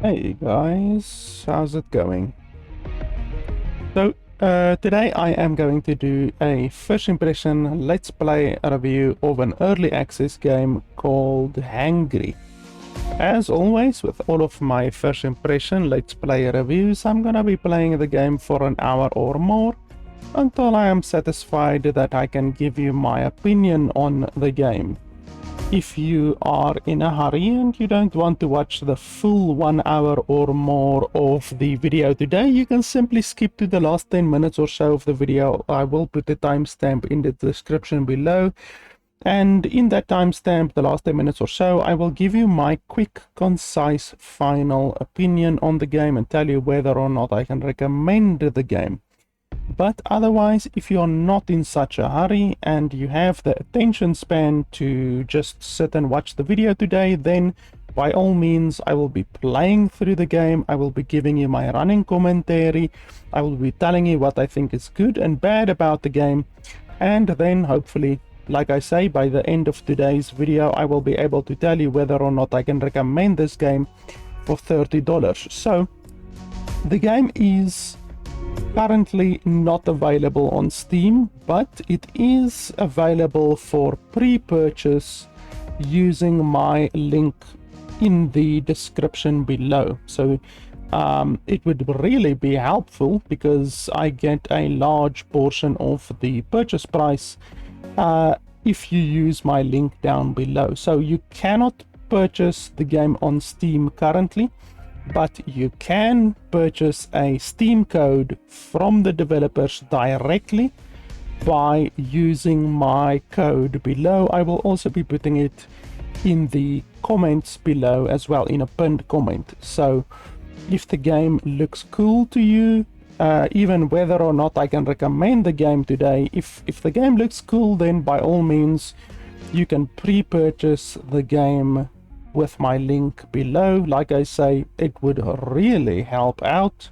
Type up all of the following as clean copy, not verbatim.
Hey guys, how's it going? So today I am going to do a first impression let's play review of an early access game called Hangry. As always with all of my first impression let's play reviews, I'm gonna be playing the game for an hour or more until I am satisfied that I can give you my opinion on the game. If you are in a hurry and you don't want to watch the full 1 hour or more of the video today, you can simply skip to the last 10 minutes or so of the video. I will put the timestamp in the description below. And in that timestamp, the last 10 minutes or so, I will give you my quick, concise, final opinion on the game and tell you whether or not I can recommend the game. But otherwise, if you're not in such a hurry and you have the attention span to just sit and watch the video today, then by all means I will be playing through the game. I will be giving you my running commentary. I will be telling you what I think is good and bad about the game. And then hopefully, like I say, by the end of today's video, I will be able to tell you whether or not I can recommend this game for $30. So the game is currently not available on Steam, but it is available for pre-purchase using my link in the description below. So it would really be helpful because I get a large portion of the purchase price if you use my link down below. So you cannot purchase the game on Steam currently, but you can purchase a Steam code from the developers directly by using my code below. I will also be putting it in the comments below as well, in a pinned comment. So if the game looks cool to you, even whether or not I can recommend the game today, if the game looks cool, then by all means you can pre-purchase the game with my link below. Like I say, it would really help out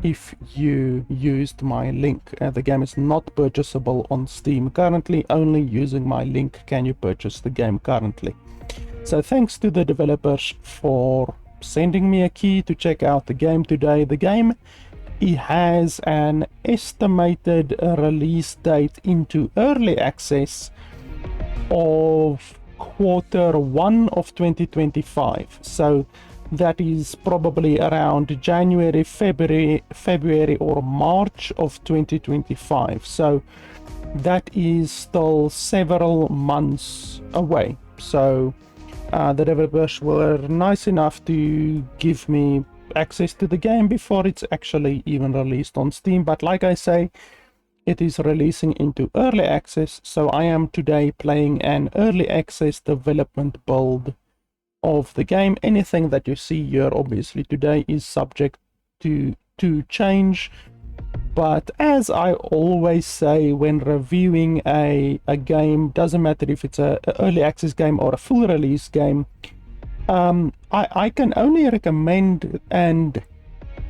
if you used my link. The game is not purchasable on Steam currently. Only using my link can you purchase the game currently. So thanks to the developers for sending me a key to check out the game today. The game, it has an estimated release date into early access of Q1 of 2025, so that is probably around January, February or March of 2025. So that is still several months away. So the developers were nice enough to give me access to the game before it's actually even released on Steam. But like I say, it is releasing into early access, so I am today playing an early access development build of the game. Anything that you see here obviously today is subject to change, but as I always say when reviewing a game, doesn't matter if it's a early access game or a full release game, I can only recommend and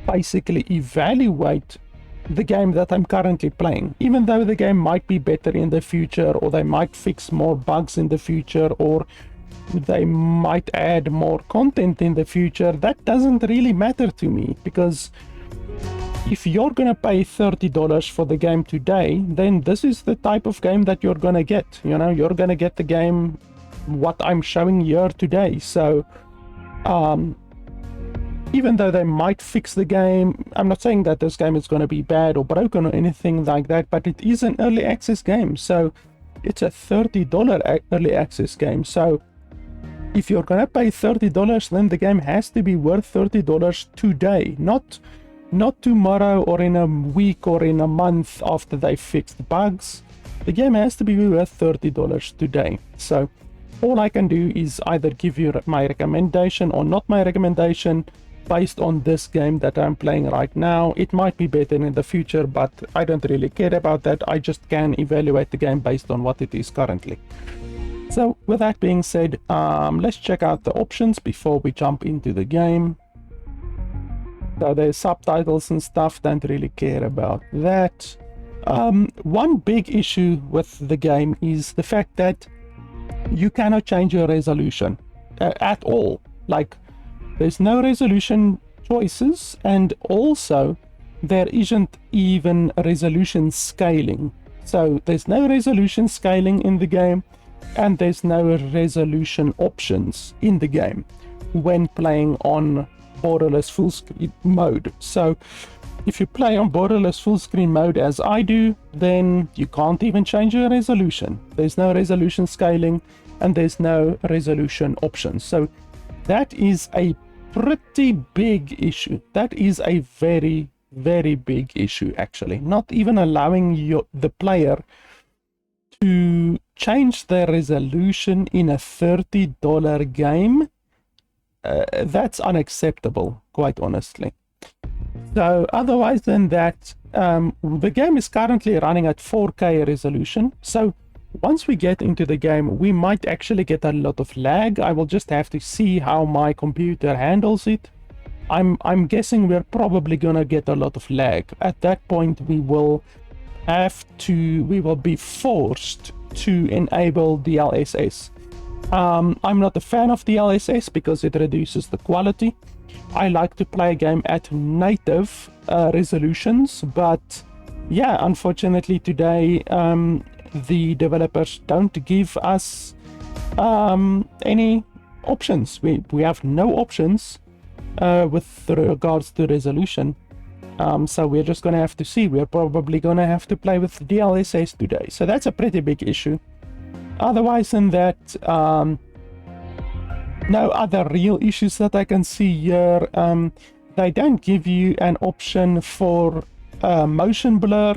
basically evaluate the game that I'm currently playing. Even though the game might be better in the future, or they might fix more bugs in the future, or they might add more content in the future, that doesn't really matter to me, because if you're gonna pay $30 for the game today, then this is the type of game that you're gonna get. You know, you're gonna get the game what I'm showing here today. So even though they might fix the game, I'm not saying that this game is going to be bad or broken or anything like that, but it is an early access game. So it's a $30 early access game. So if you're going to pay $30, then the game has to be worth $30 today, not tomorrow or in a week or in a month after they fixed bugs. The game has to be worth $30 today. So all I can do is either give you my recommendation or not my recommendation based on this game that I'm playing right now. It might be better in the future, but I don't really care about that. I just can evaluate the game based on what it is currently. So with that being said, let's check out the options before we jump into the game. So there's subtitles and stuff, don't really care about that. One big issue with the game is the fact that you cannot change your resolution at all. Like There's no resolution choices, and also there isn't even resolution scaling. So there's no resolution scaling in the game, and there's no resolution options in the game when playing on borderless full screen mode. So if you play on borderless full screen mode as I do, then you can't even change your resolution. There's no resolution scaling and there's no resolution options. So that is a pretty big issue. That is a very, very big issue, actually. Not even allowing the player to change their resolution in a $30 game. That's unacceptable, quite honestly. So otherwise than that, the game is currently running at 4K resolution. So once we get into the game, we might actually get a lot of lag. I will just have to see how my computer handles it. I'm guessing we're probably gonna get a lot of lag. At that point, we will be forced to enable DLSS. I'm not a fan of DLSS because it reduces the quality. I like to play a game at native resolutions, but yeah, unfortunately today the developers don't give us any options. We have no options with regards to resolution. So we're just going to have to see. We're probably going to have to play with DLSS today. So that's a pretty big issue. Otherwise than that, no other real issues that I can see here. They don't give you an option for motion blur,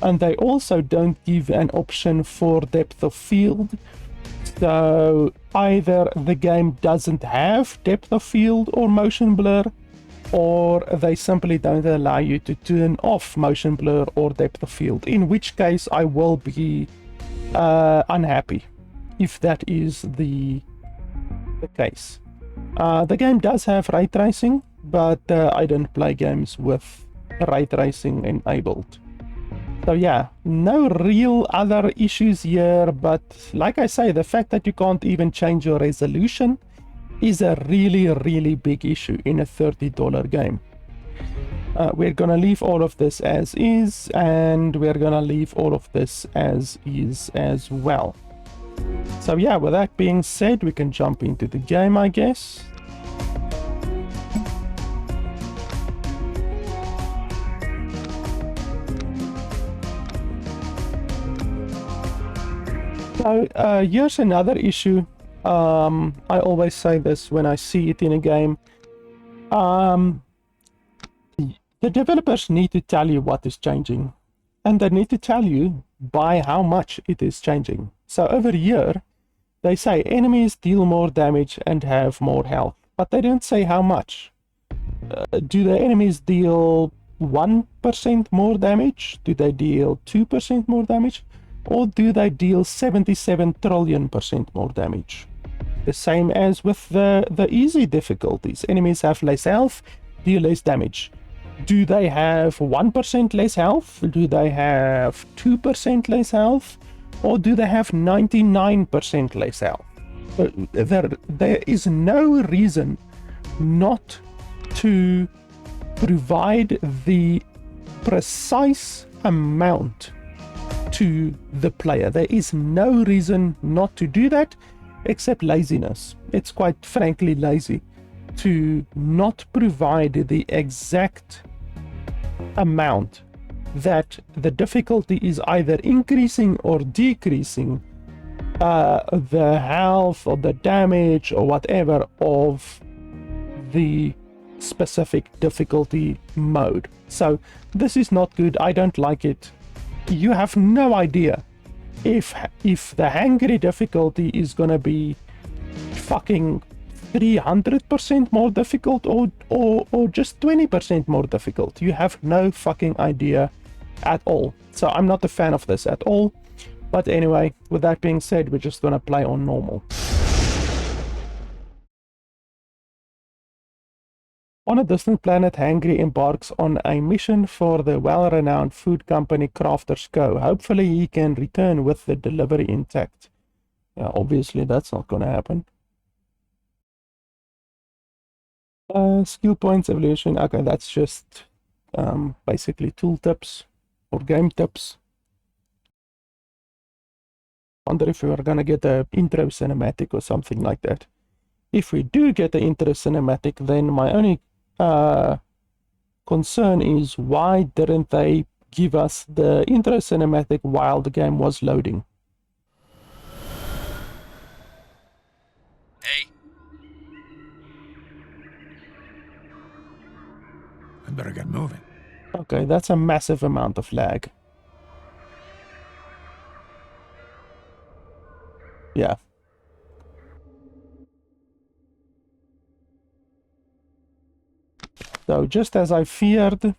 and they also don't give an option for depth of field. So either the game doesn't have depth of field or motion blur, or they simply don't allow you to turn off motion blur or depth of field, in which case I will be unhappy if that is the case. The game does have ray tracing, but I don't play games with ray tracing enabled. So yeah, no real other issues here, but like I say, the fact that you can't even change your resolution is a really, really big issue in a $30 game. We're gonna leave all of this as is, and we're gonna leave all of this as is as well. So yeah, with that being said, we can jump into the game, I guess. So here's another issue. I always say this when I see it in a game. The developers need to tell you what is changing, and they need to tell you by how much it is changing. So over here, they say enemies deal more damage and have more health, but they don't say how much. Do the enemies deal 1% more damage? Do they deal 2% more damage? Or do they deal 77 trillion% more damage? The same as with the easy difficulties. Enemies have less health, deal less damage. Do they have 1% less health? Do they have 2% less health? Or do they have 99% less health? There is no reason not to provide the precise amount to the player. There is no reason not to do that except laziness. It's quite frankly lazy to not provide the exact amount that the difficulty is either increasing or decreasing the health or the damage or whatever of the specific difficulty mode. So this is not good. I don't like it. You have no idea if the Hangry difficulty is gonna be fucking 300% more difficult or just 20% more difficult. You have no fucking idea at all. So I'm not a fan of this at all. But anyway, with that being said, we're just gonna play on normal. On a distant planet, Hangry embarks on a mission for the well-renowned food company Crafters Co. Hopefully he can return with the delivery intact. Yeah, obviously that's not gonna happen. Skill points, evolution. Okay, that's just basically tool tips or game tips. Wonder if we are gonna get a intro cinematic or something like that. If we do get the intro cinematic, then my only concern is why didn't they give us the intro cinematic while the game was loading? Hey. I better get moving. Okay, that's a massive amount of lag. Yeah. So just as I feared,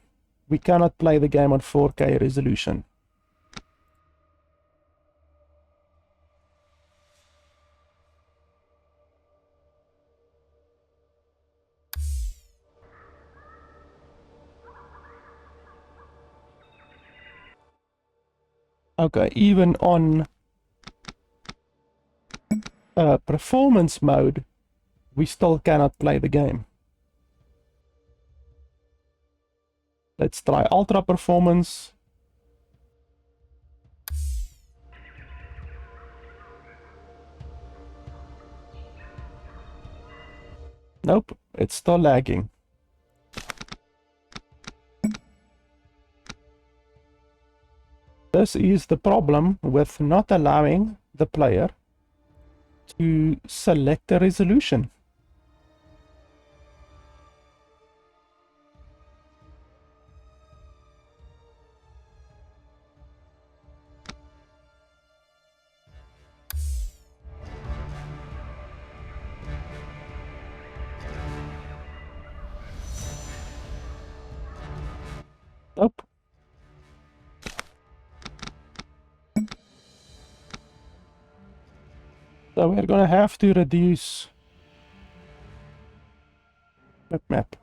we cannot play the game on 4K resolution. Okay, even on performance mode, we still cannot play the game. Let's try ultra performance. Nope, it's still lagging. This is the problem with not allowing the player to select a resolution. Nope. So we're gonna have to reduce map.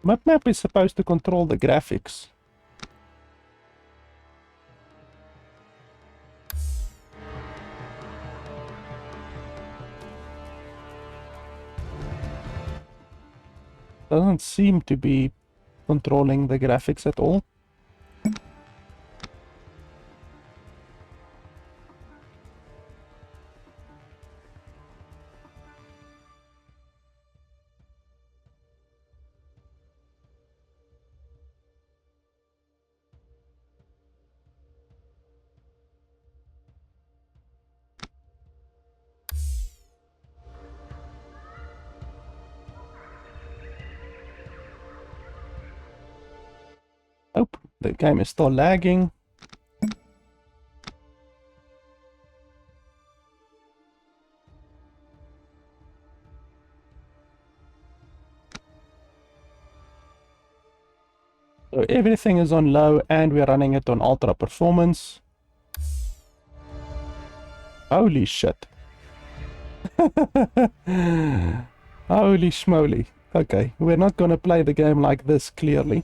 Map is supposed to control the graphics. Doesn't seem to be controlling the graphics at all. Nope, the game is still lagging. So everything is on low and we're running it on ultra performance. Holy shit. Holy schmoly. Okay, we're not gonna play the game like this, clearly.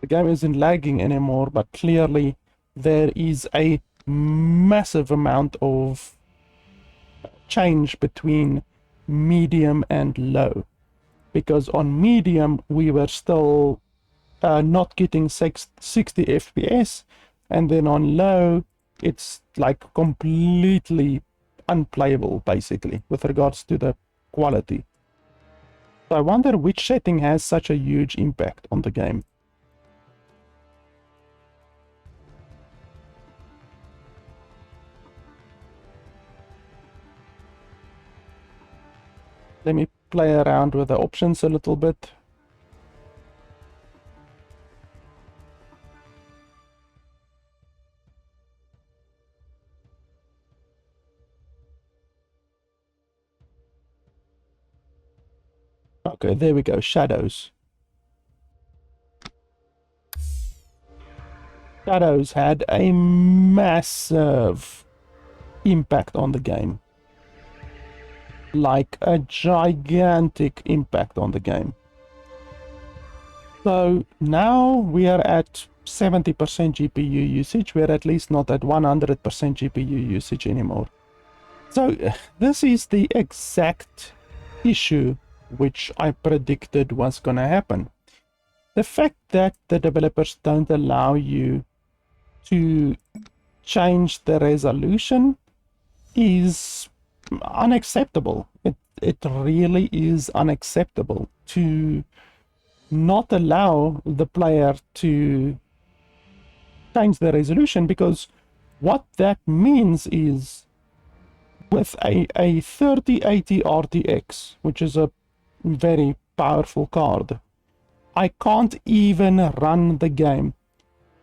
The game isn't lagging anymore, but clearly there is a massive amount of change between medium and low. Because on medium we were still not getting 60 FPS, and then on low it's like completely unplayable basically with regards to the quality. So I wonder which setting has such a huge impact on the game. Let me play around with the options a little bit. Okay, there we go, shadows. Shadows had a massive impact on the game. Like a gigantic impact on the game. So now we are at 70% GPU usage. We're at least not at 100% GPU usage anymore. So this is the exact issue which I predicted was going to happen. The fact that the developers don't allow you to change the resolution is unacceptable. It really is unacceptable to not allow the player to change the resolution, because what that means is with a 3080 RTX, which is a very powerful card, I can't even run the game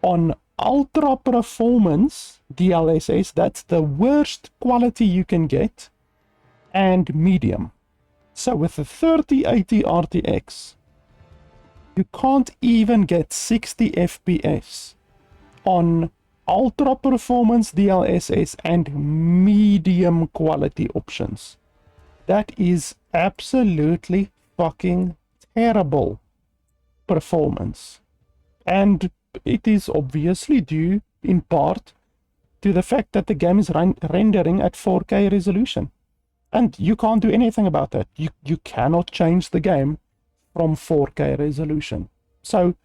on ultra performance DLSS, that's the worst quality you can get, and medium. So with the 3080 RTX, you can't even get 60 FPS on ultra performance DLSS and medium quality options. That is absolutely fucking terrible performance, and it is obviously due in part to the fact that the game is rendering at 4K resolution, and you can't do anything about that. You cannot change the game from 4K resolution. So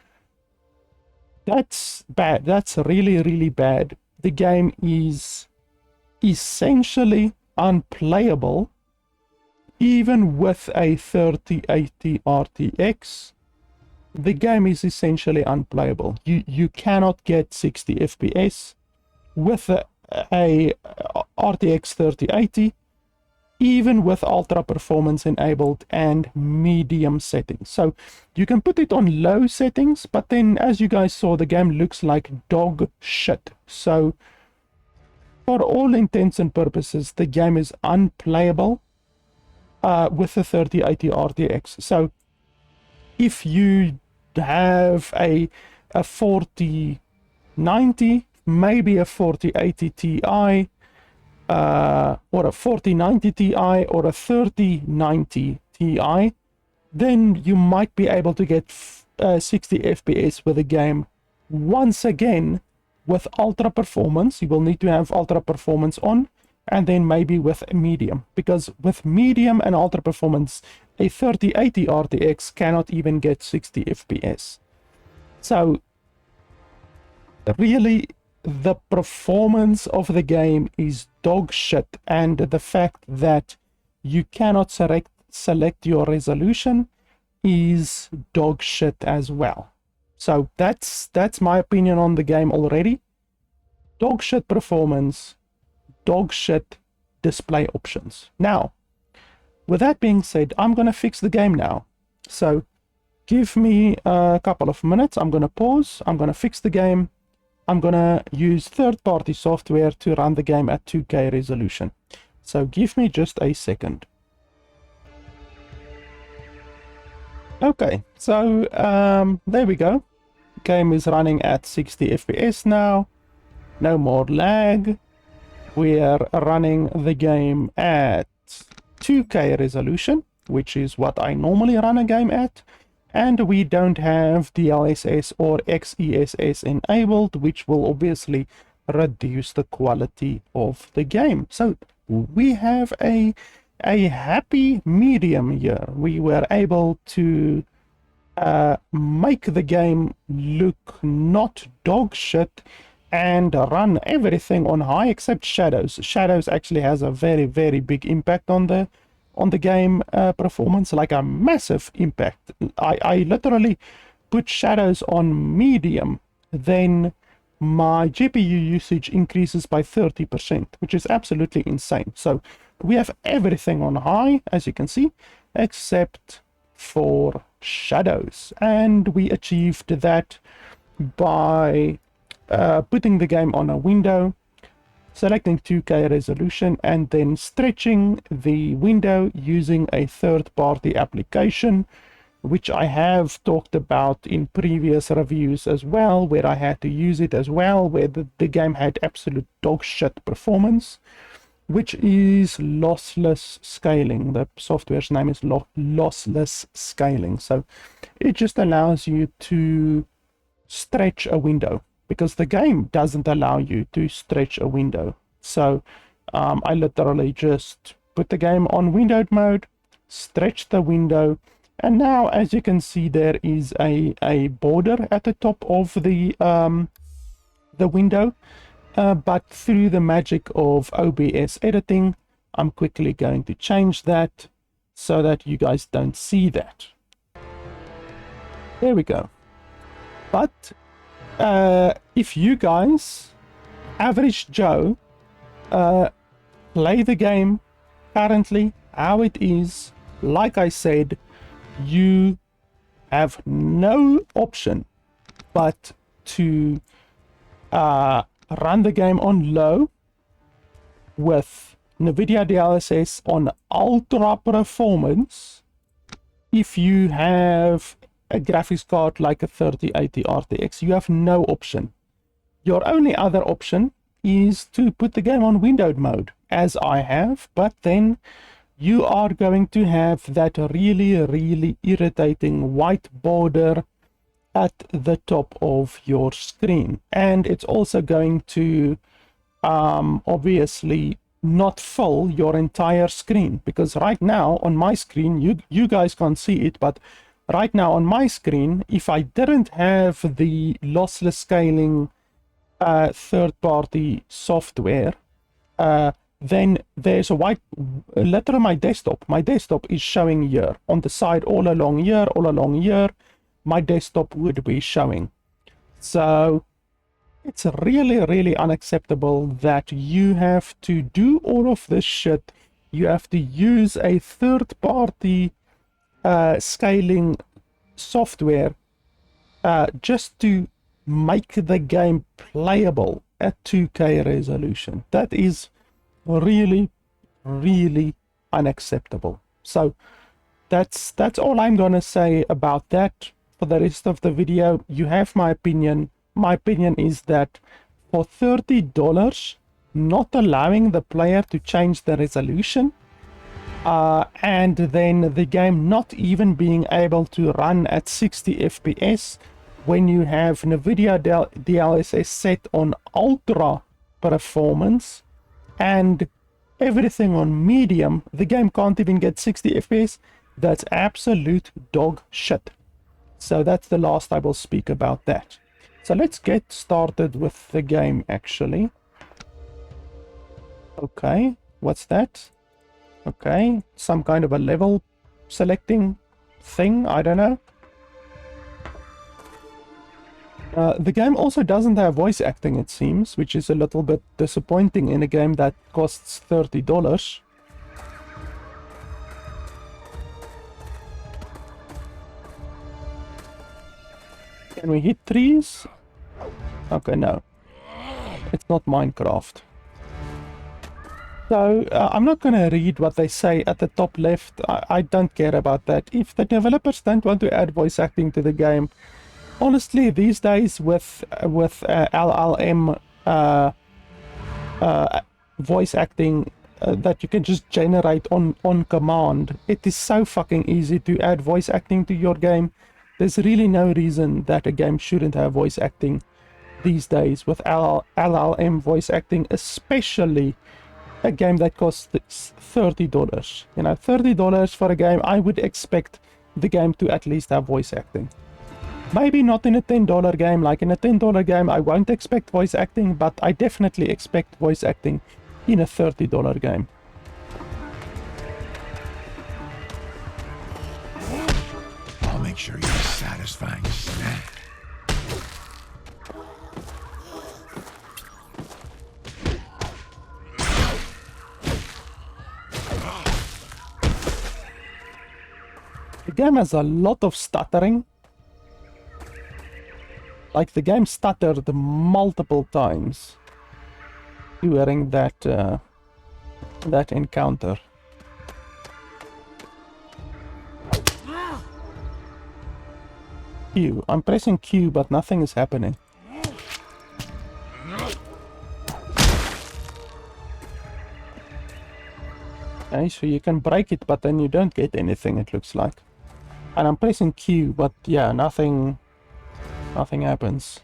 that's bad. That's really, really bad. The game is essentially unplayable even with a 3080 RTX. The game is essentially unplayable. You cannot get 60 FPS with a RTX 3080, even with ultra performance enabled and medium settings. So you can put it on low settings, but then as you guys saw, the game looks like dog shit. So for all intents and purposes, the game is unplayable with the 3080 RTX. So if you have a 4090, maybe a 4080 Ti, or a 4090 Ti or a 3090 Ti, then you might be able to get 60 FPS with the game. Once again, with ultra performance, you will need to have ultra performance on, and then maybe with medium, because with medium and ultra performance, a 3080 RTX cannot even get 60 FPS. So really, the performance of the game is dog shit, and the fact that you cannot select your resolution is dog shit as well. So that's my opinion on the game already. Dog shit performance, dog shit display options. Now, with that being said, I'm gonna fix the game now. So give me a couple of minutes. I'm gonna pause. I'm gonna fix the game. I'm gonna use third-party software to run the game at 2K resolution. So give me just a second. Okay, so there we go. Game is running at 60 FPS now. No more lag. We are running the game at 2K resolution, which is what I normally run a game at. And we don't have DLSS or XESS enabled, which will obviously reduce the quality of the game. So we have a happy medium here. We were able to make the game look not dog shit and run everything on high except shadows. Shadows actually has a very, very big impact on the game performance, like a massive impact. I literally put shadows on medium, then my GPU usage increases by 30%, which is absolutely insane. So we have everything on high, as you can see, except for shadows, and we achieved that by putting the game on a window, selecting 2K resolution, and then stretching the window using a third-party application, which I have talked about in previous reviews as well, where I had to use it as well, where the game had absolute dog shit performance, which is lossless scaling. The software's name is lossless scaling. So it just allows you to stretch a window, because the game doesn't allow you to stretch a window. So I literally just put the game on windowed mode, stretch the window, and now, as you can see, there is a border at the top of the window. But through the magic of OBS editing, I'm quickly going to change that so that you guys don't see that. There we go. But if you guys, average Joe, play the game currently how it is, like I said, you have no option but to run the game on low with Nvidia DLSS on ultra performance. If you have a graphics card like a 3080 RTX, you have no option. Your only other option is to put the game on windowed mode, as I have, but then you are going to have that really irritating white border at the top of your screen, and it's also going to obviously not fill your entire screen, because right now on my screen, you guys can't see it, but right now on my screen, if I didn't have the lossless scaling third-party software, then there's a white letter on my desktop. My desktop is showing here on the side, all along here, my desktop would be showing. So it's really unacceptable that you have to do all of this shit. You have to use a third-party scaling software just to make the game playable at 2K resolution. That is really unacceptable. So that's all I'm gonna say about that. For the rest of the video, you have my opinion. My opinion is that for $30, not allowing the player to change the resolution, and then the game not even being able to run at 60 FPS when you have Nvidia DLSS set on ultra performance and everything on medium, the game can't even get 60 FPS. That's absolute dog shit. So that's the last I will speak about that. So let's get started with the game actually. Okay, what's that? Okay, some kind of a level selecting thing, I don't know. The game also doesn't have voice acting, it seems, which is a little bit disappointing in a game that costs $30. Can we hit trees? Okay, no. It's not Minecraft. So, I'm not going to read what they say at the top left. I don't care about that. If the developers don't want to add voice acting to the game, honestly, these days with LLM voice acting that you can just generate on command, it is so fucking easy to add voice acting to your game. There's really no reason that a game shouldn't have voice acting these days with LLM voice acting, especially a game that costs $30. You know, $30 for a game, I would expect the game to at least have voice acting. Maybe not in a $10 game. Like in a $10 game, I won't expect voice acting, but I definitely expect voice acting in a $30 game. I'll make sure you're a satisfying snack. The game has a lot of stuttering. Like the game stuttered multiple times during that that encounter. Q. I'm pressing Q, but nothing is happening. Okay, so you can break it, but then you don't get anything, it looks like. And I'm pressing Q, but yeah, nothing Nothing happens.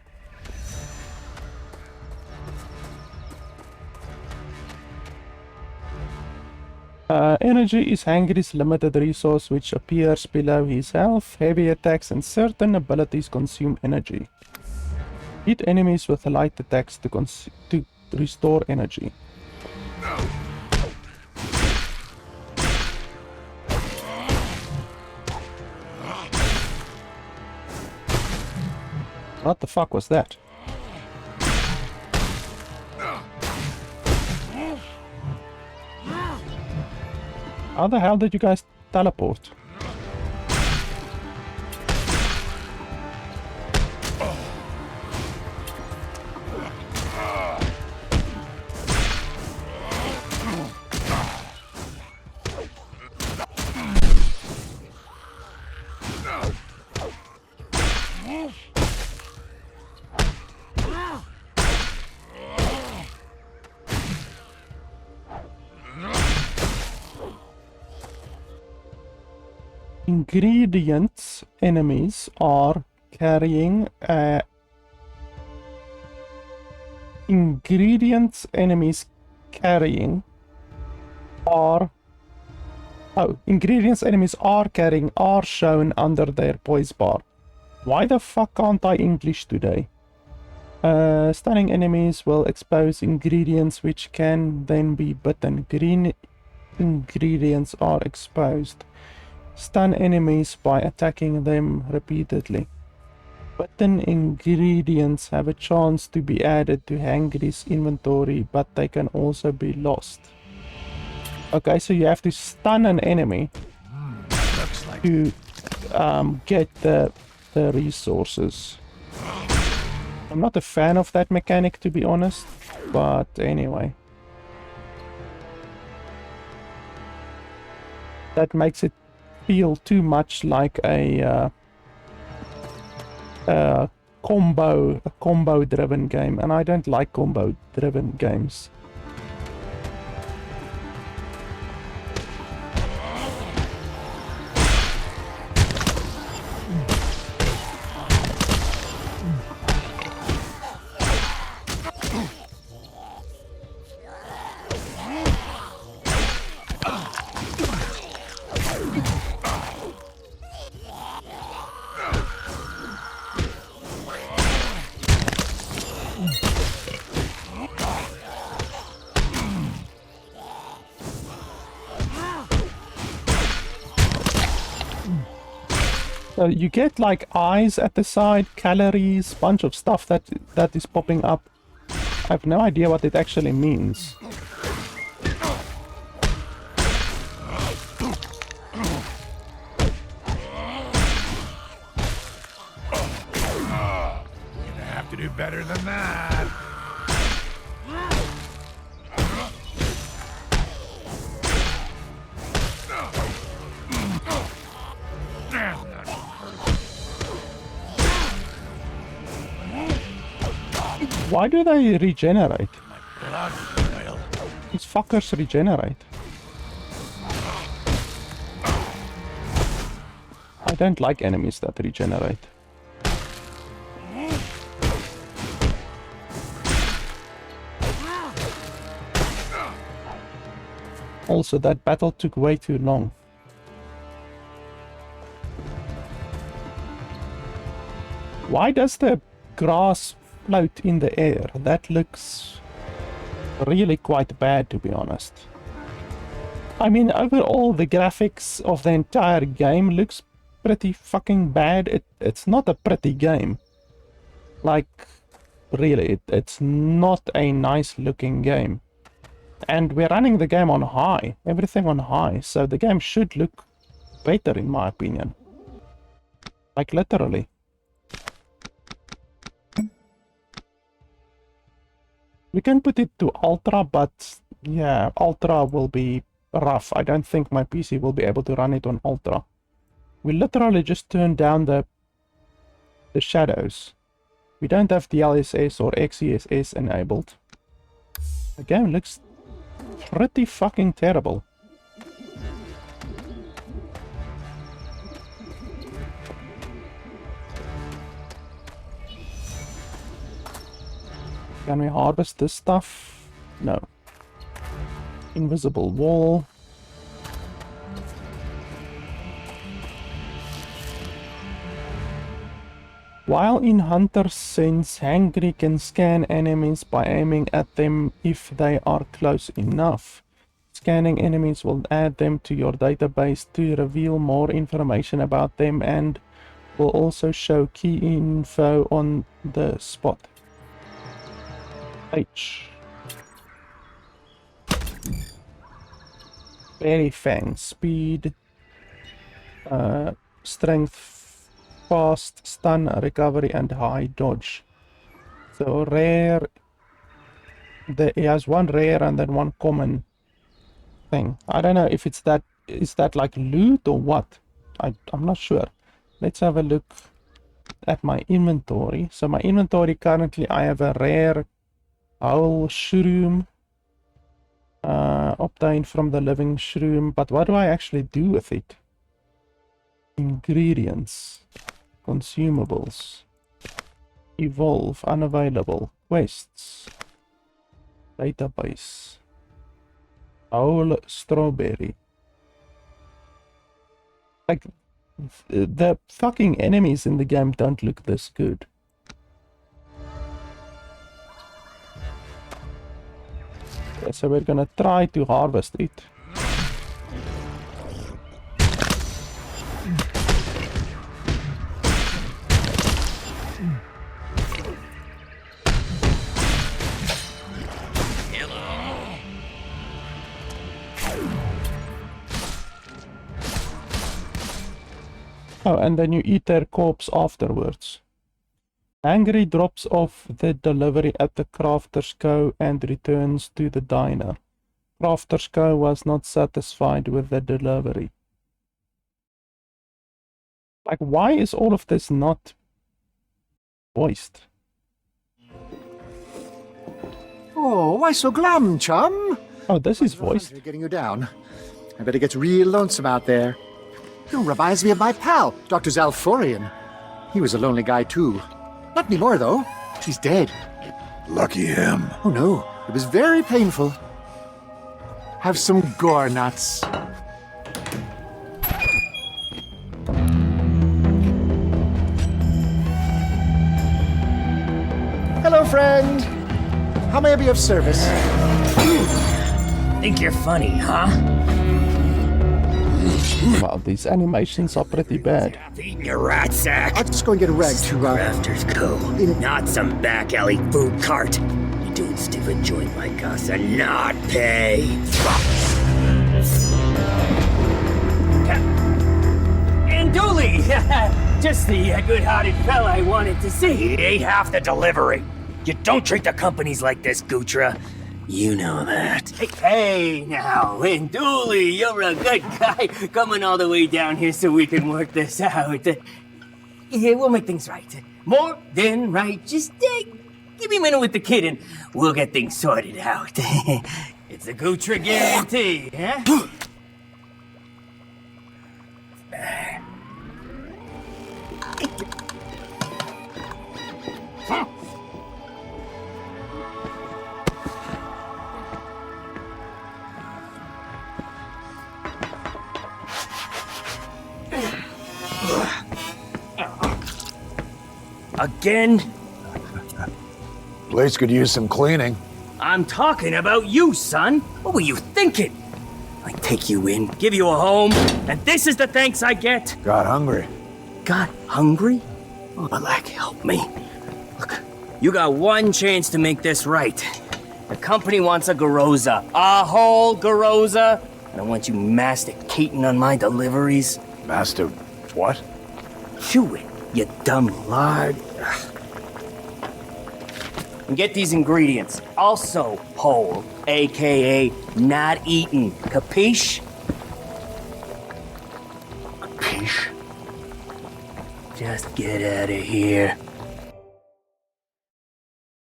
Energy is Hangry's limited resource which appears below his health. Heavy attacks and certain abilities consume energy. Hit enemies with light attacks to restore energy. What the fuck was that? How the hell did you guys teleport? Ingredients enemies are carrying ingredients enemies carrying are shown under their poise bar. Why the fuck can't I English today? Stunning enemies will expose ingredients which can then be bitten. Green ingredients are exposed. Stun enemies by attacking them repeatedly. Button ingredients have a chance to be added to Hangry's inventory, but they can also be lost. Okay, so you have to stun an enemy to get the resources. I'm not a fan of that mechanic, to be honest, but anyway. That makes it feel too much like a combo driven game, and I don't like combo driven games. So you get like eyes at the side, calories, bunch of stuff that is popping up. I have no idea what it actually means. You're gonna have to do better than that. Why do they regenerate? Blood oil. These fuckers regenerate. I don't like enemies that regenerate. Also, that battle took way too long. Why does the grass float in the air? That looks really quite bad, to be honest. I mean, overall, the graphics of the entire game looks pretty fucking bad. It's not a pretty game. Like, really, it's not a nice looking game. And we're running the game on high, everything on high, so the game should look better in my opinion. Like, literally. We can put it to ultra, but yeah, ultra will be rough. I don't think my PC will be able to run it on ultra. We literally just turn down the shadows. We don't have DLSS or XeSS enabled. The game looks pretty fucking terrible. Can we harvest this stuff? No. Invisible wall. While in Hunter's sense, Hangry can scan enemies by aiming at them if they are close enough. Scanning enemies will add them to your database to reveal more information about them and will also show key info on the spot. H. Berry Fang, speed, strength, fast, stun, recovery, and high dodge. So rare, he has one rare and then one common thing. I don't know if it's that, is that like loot or what? I'm not sure. Let's have a look at my inventory. So my inventory currently, I have a rare owl shroom obtained from the living shroom, but what do I actually do with it? Ingredients, consumables, evolve, unavailable, quests, database, owl strawberry. Like, the fucking enemies in the game don't look this good. Okay, so we're gonna try to harvest it. Oh, and then you eat their corpse afterwards. Hangry drops off the delivery at the Crafter's Co. and returns to the diner. Crafter's Co. was not satisfied with the delivery. Like, why is all of this not voiced? Oh, why so glum, chum? Oh, this is voiced. They're getting you down. I bet it gets real lonesome out there. You reminds me of my pal, Dr. Zalforian. He was a lonely guy, too. Not anymore, though. He's dead. Lucky him. Oh, no. It was very painful. Have some gore nuts. Hello, friend. How may I be of service? Think you're funny, huh? Wow, these animations are pretty bad. Eating your rat sack. I'll just go and get a rag to, Crafters Co. Not some back alley food cart. You doing stupid joint like us and not pay. And Dooley! Just the good-hearted fella I wanted to see. He ate half the delivery. You don't treat the companies like this, Goutra. You know that. Hey, now, and Dooley, you're a good guy coming all the way down here so we can work this out. Yeah, we'll make things right. More than right. Just give me a minute with the kid and we'll get things sorted out. It's a Goutra guarantee, huh? Again? Place could use some cleaning. I'm talking about you, son. What were you thinking? I take you in, give you a home, and this is the thanks I get? Got hungry. Got hungry? Oh, Alack, help me. Look, you got one chance to make this right. The company wants a Garoza. A whole Garoza. I don't want you masticating on my deliveries. Master, what? Chew it, you dumb lard. And get these ingredients. Also whole, aka not eaten. Capiche? Capiche? Just get out of here.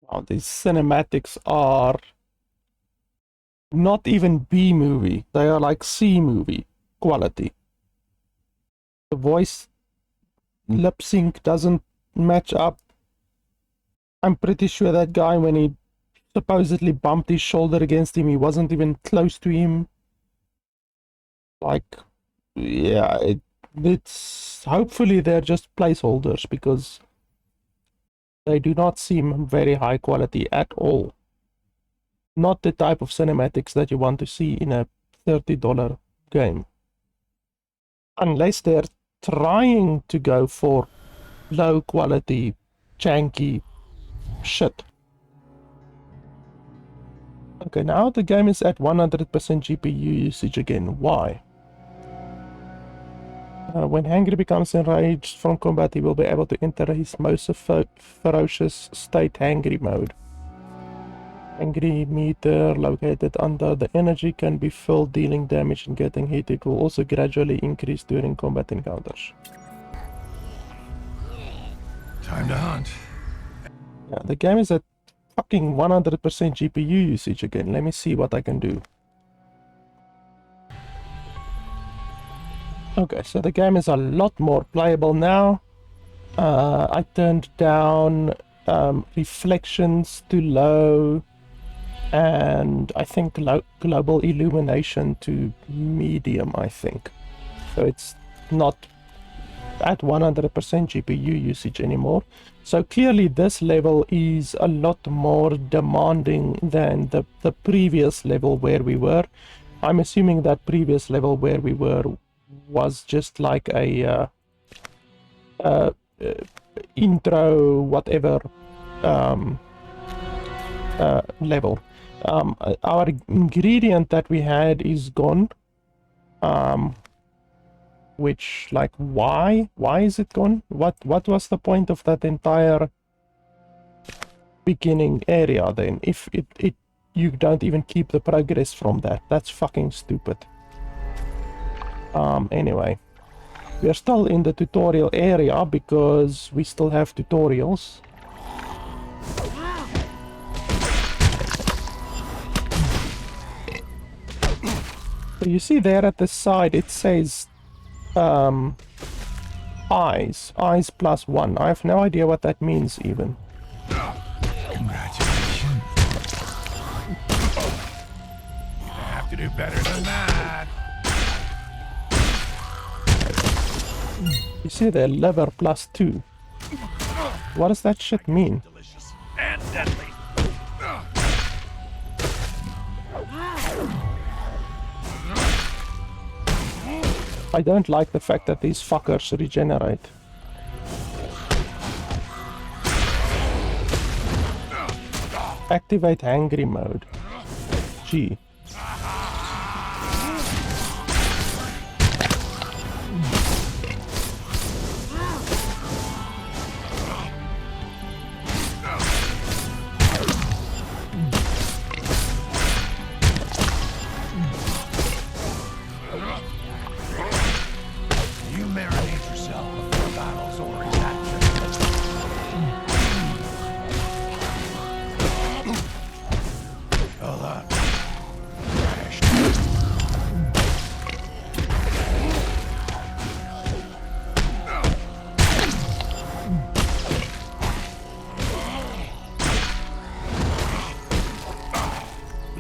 Wow, these cinematics are not even B movie. They are like C movie quality. The voice lip sync doesn't match up. I'm pretty sure that guy, when he supposedly bumped his shoulder against him, he wasn't even close to him. Like, yeah, it's hopefully they're just placeholders, because they do not seem very high quality at all. Not the type of cinematics that you want to see in a $30 game. Unless they're trying to go for low quality, janky shit. Okay, now the game is at 100% GPU usage again. Why? When Hangry becomes enraged from combat, he will be able to enter his most ferocious state, Hangry mode. Hangry meter located under the energy can be filled, dealing damage and getting hit. It will also gradually increase during combat encounters. Time to hunt. Yeah, the game is at fucking 100% GPU usage again. Let me see what I can do. Okay, so the game is a lot more playable now. I turned down reflections to low, and I think global illumination to medium, I think. So it's not at 100% GPU usage anymore. So clearly this level is a lot more demanding than the previous level where we were. I'm assuming that previous level where we were was just like a intro whatever level. Our ingredient that we had is gone, which, like, why is it gone? What was the point of that entire beginning area then, if it you don't even keep the progress from that? That's fucking stupid. Anyway, we are still in the tutorial area because we still have tutorials. So you see there at the side it says eyes +1. I have no idea what that means even. Congratulations. You have to do better than that. You see there, liver +2. What does that shit mean? Delicious and deadly. I don't like the fact that these fuckers regenerate. Activate Hangry mode. G.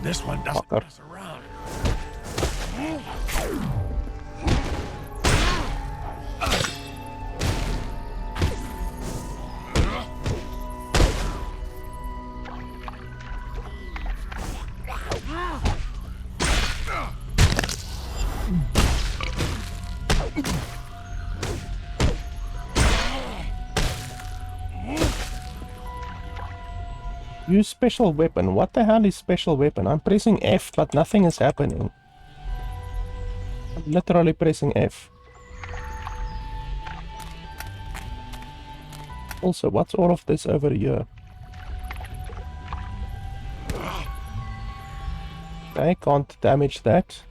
This one doesn't mess around. Use special weapon. What the hell is special weapon? I'm pressing F, but nothing is happening. I'm literally pressing F. Also, what's all of this over here? I can't damage that.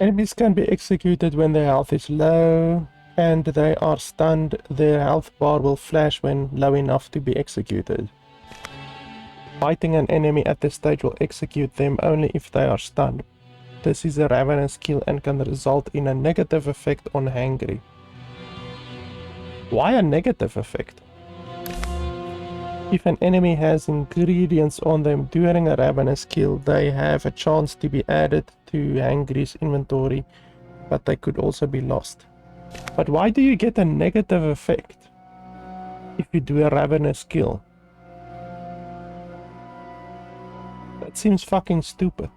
Enemies can be executed when their health is low, and they are stunned. Their health bar will flash when low enough to be executed. Fighting an enemy at this stage will execute them only if they are stunned. This is a ravenous kill and can result in a negative effect on Hangry. Why a negative effect? If an enemy has ingredients on them during a ravenous kill, they have a chance to be added to Hangry's inventory, but they could also be lost. But why do you get a negative effect if you do a ravenous kill? That seems fucking stupid.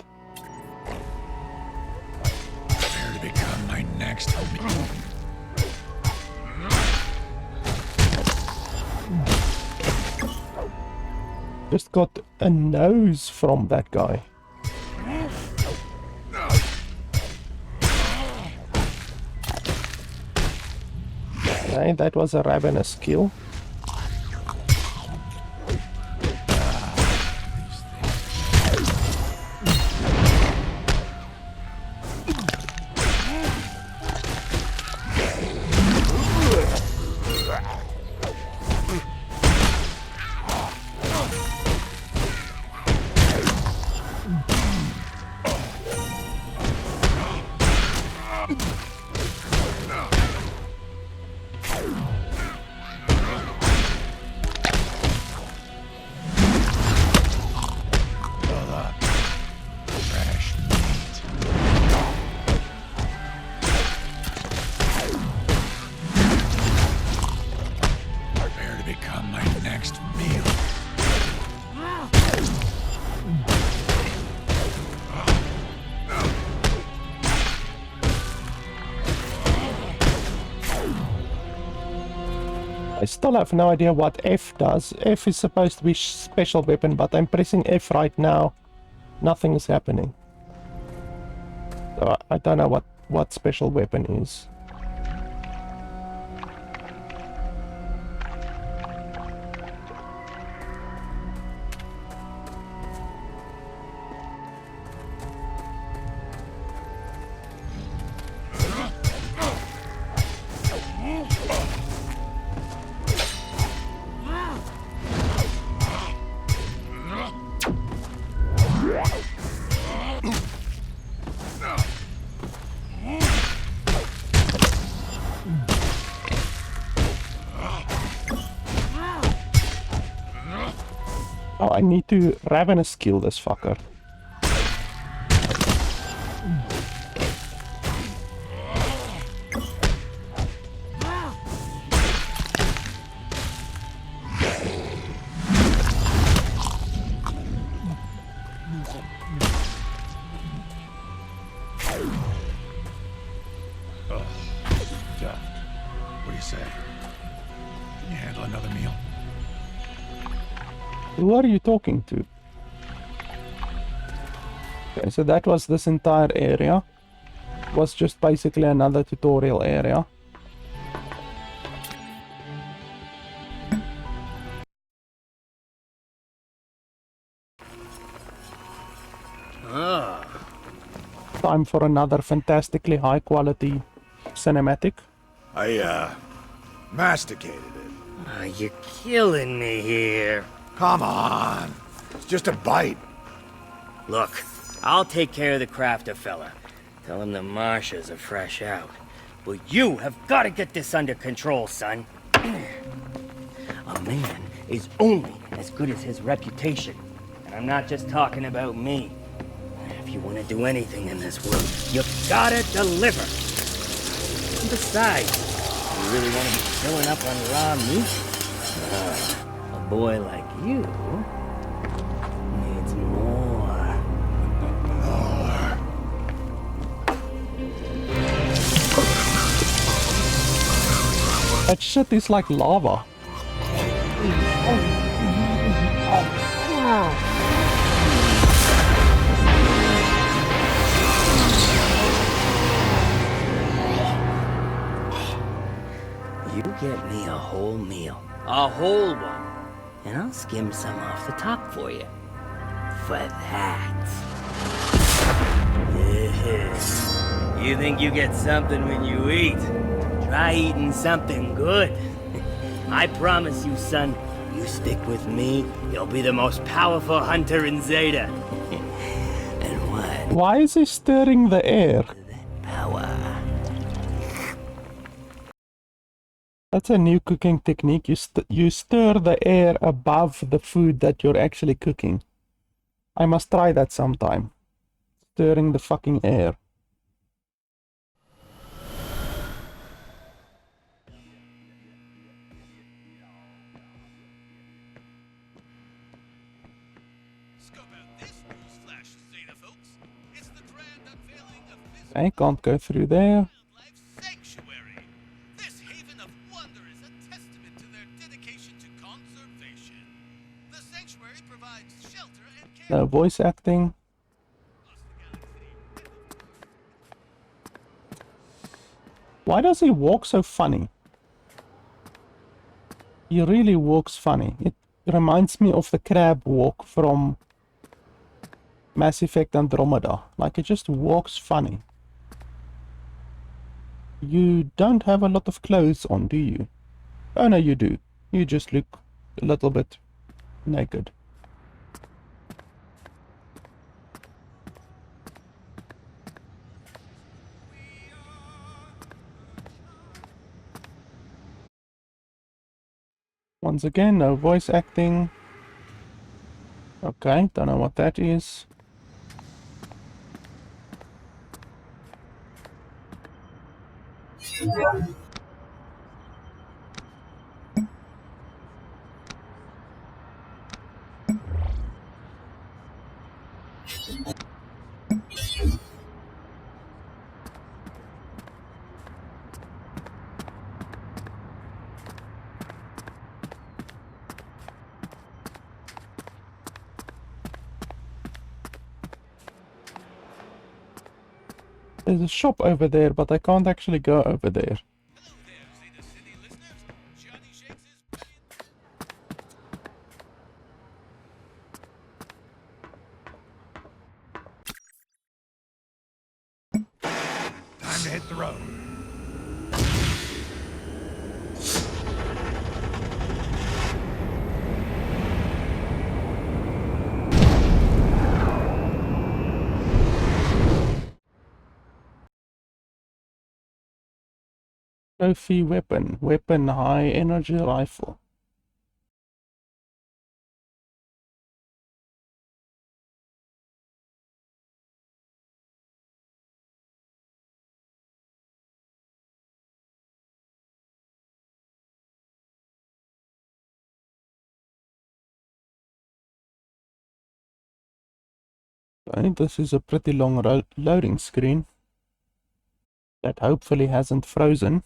Prepare to become my next meal. Just got a nose from that guy. Okay, that was a ravenous kill. I still have no idea what F does. F is supposed to be special weapon, but I'm pressing F right now. Nothing is happening. So I don't know what special weapon is. Oh, I need to ravenous kill this fucker. What do you say? Can you handle another meal? Who are you talking to? Okay, so that was this entire area. Was just basically another tutorial area. Time for another fantastically high quality cinematic. I, masticated it. Oh, you're killing me here. Come on. It's just a bite. Look, I'll take care of the crafter fella. Tell him the marshes are fresh out. But you have got to get this under control, son. A man is only as good as his reputation. And I'm not just talking about me. If you want to do anything in this world, you gotta deliver. And besides, you really want to be filling up on raw meat? A boy like you needs more. That shit is like lava. You get me a whole meal. A whole one. And I'll skim some off the top for you. For that. You think you get something when you eat? Try eating something good. I promise you, son, you stick with me, you'll be the most powerful hunter in Zeta. And what? Why is he stirring the air? That's a new cooking technique. You stir the air above the food that you're actually cooking. I must try that sometime. Stirring the fucking air. I can't go through there. Sanctuary. This haven of wonder is a testament to their dedication to conservation. The sanctuary provides shelter and care. No voice acting. Why does he walk so funny? He really walks funny. It reminds me of the crab walk from Mass Effect Andromeda. Like, it just walks funny. You don't have a lot of clothes on, do you? Oh no, you do. You just look a little bit naked. Once again, no voice acting. Okay, don't know what that is. There's a shop over there, but I can't actually go over there. Hello there, Zeta City listeners. Johnny Shakes is Time to hit the road. Trophy weapon. Weapon high energy rifle. I think this is a pretty long loading screen that hopefully hasn't frozen.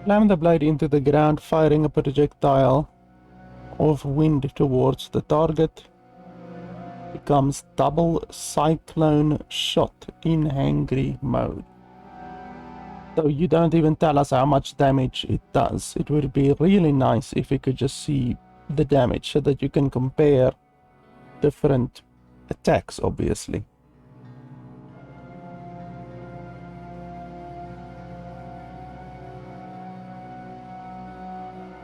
Slam the blade into the ground, firing a projectile of wind towards the target. Becomes double cyclone shot in Hangry mode. So you don't even tell us how much damage it does. It would be really nice if we could just see the damage so that you can compare different attacks, obviously.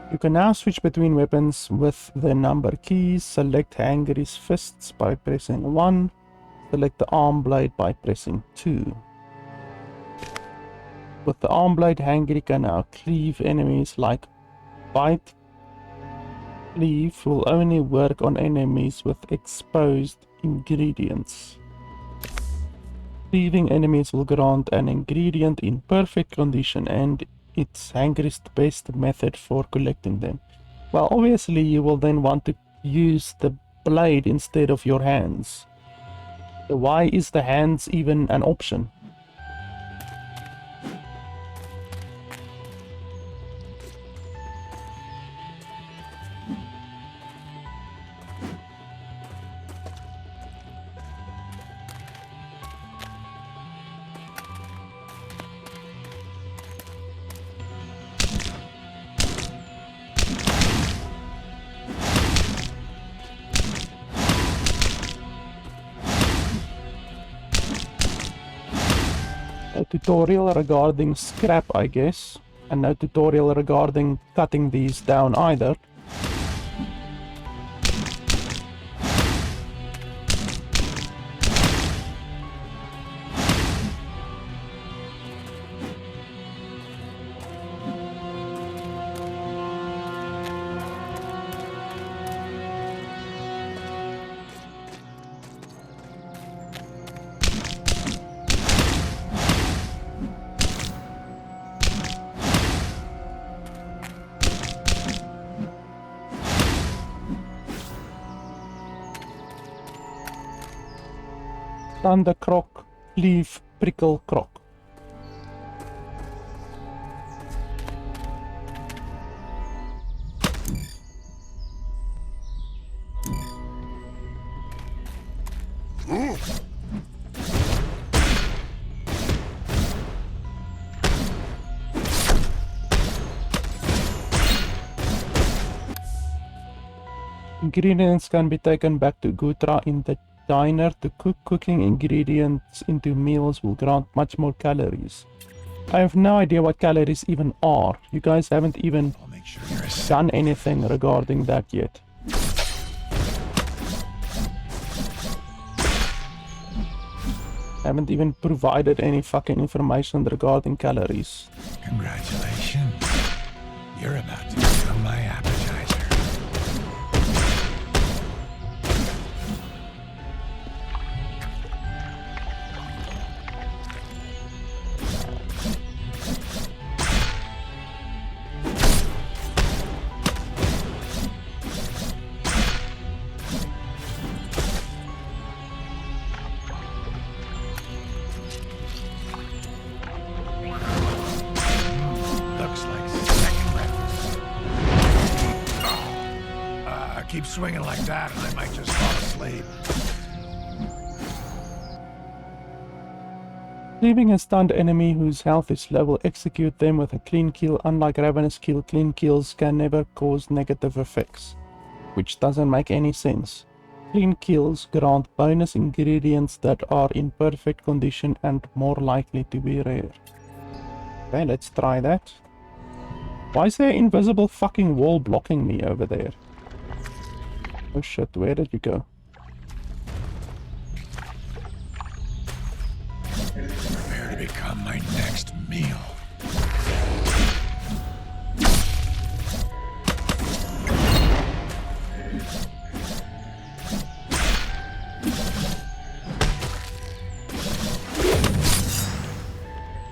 You can now switch between weapons with the number keys. Select Hangry's fists by pressing 1. Select the arm blade by pressing 2. With the arm blade, Hangry can now cleave enemies like bite. Cleave will only work on enemies with exposed ingredients. Cleaving enemies will grant an ingredient in perfect condition, and it's Hangry's best method for collecting them. Well, obviously you will then want to use the blade instead of your hands. So why is the hands even an option? A tutorial regarding scrap, I guess. and no tutorial regarding cutting these down either. Thunder croc, leaf, prickle croc. Ingredients can be taken back to Goutra in the diner to cook. Cooking ingredients into meals will grant much more calories. I have no idea what calories even are. You guys haven't even I'll make sure you're a done anything regarding that yet. Haven't even provided any fucking information regarding calories. Congratulations. You're about to become my appetizer. Keep swinging like that and I might just fall asleep. Leaving a stunned enemy whose health is low will execute them with a clean kill. Unlike Ravenous kill, clean kills can never cause negative effects, which doesn't make any sense. Clean kills grant bonus ingredients that are in perfect condition and more likely to be rare. Okay, let's try that. Why is there an invisible fucking wall blocking me over there? Oh shit, where did you go? Prepare to become my next meal.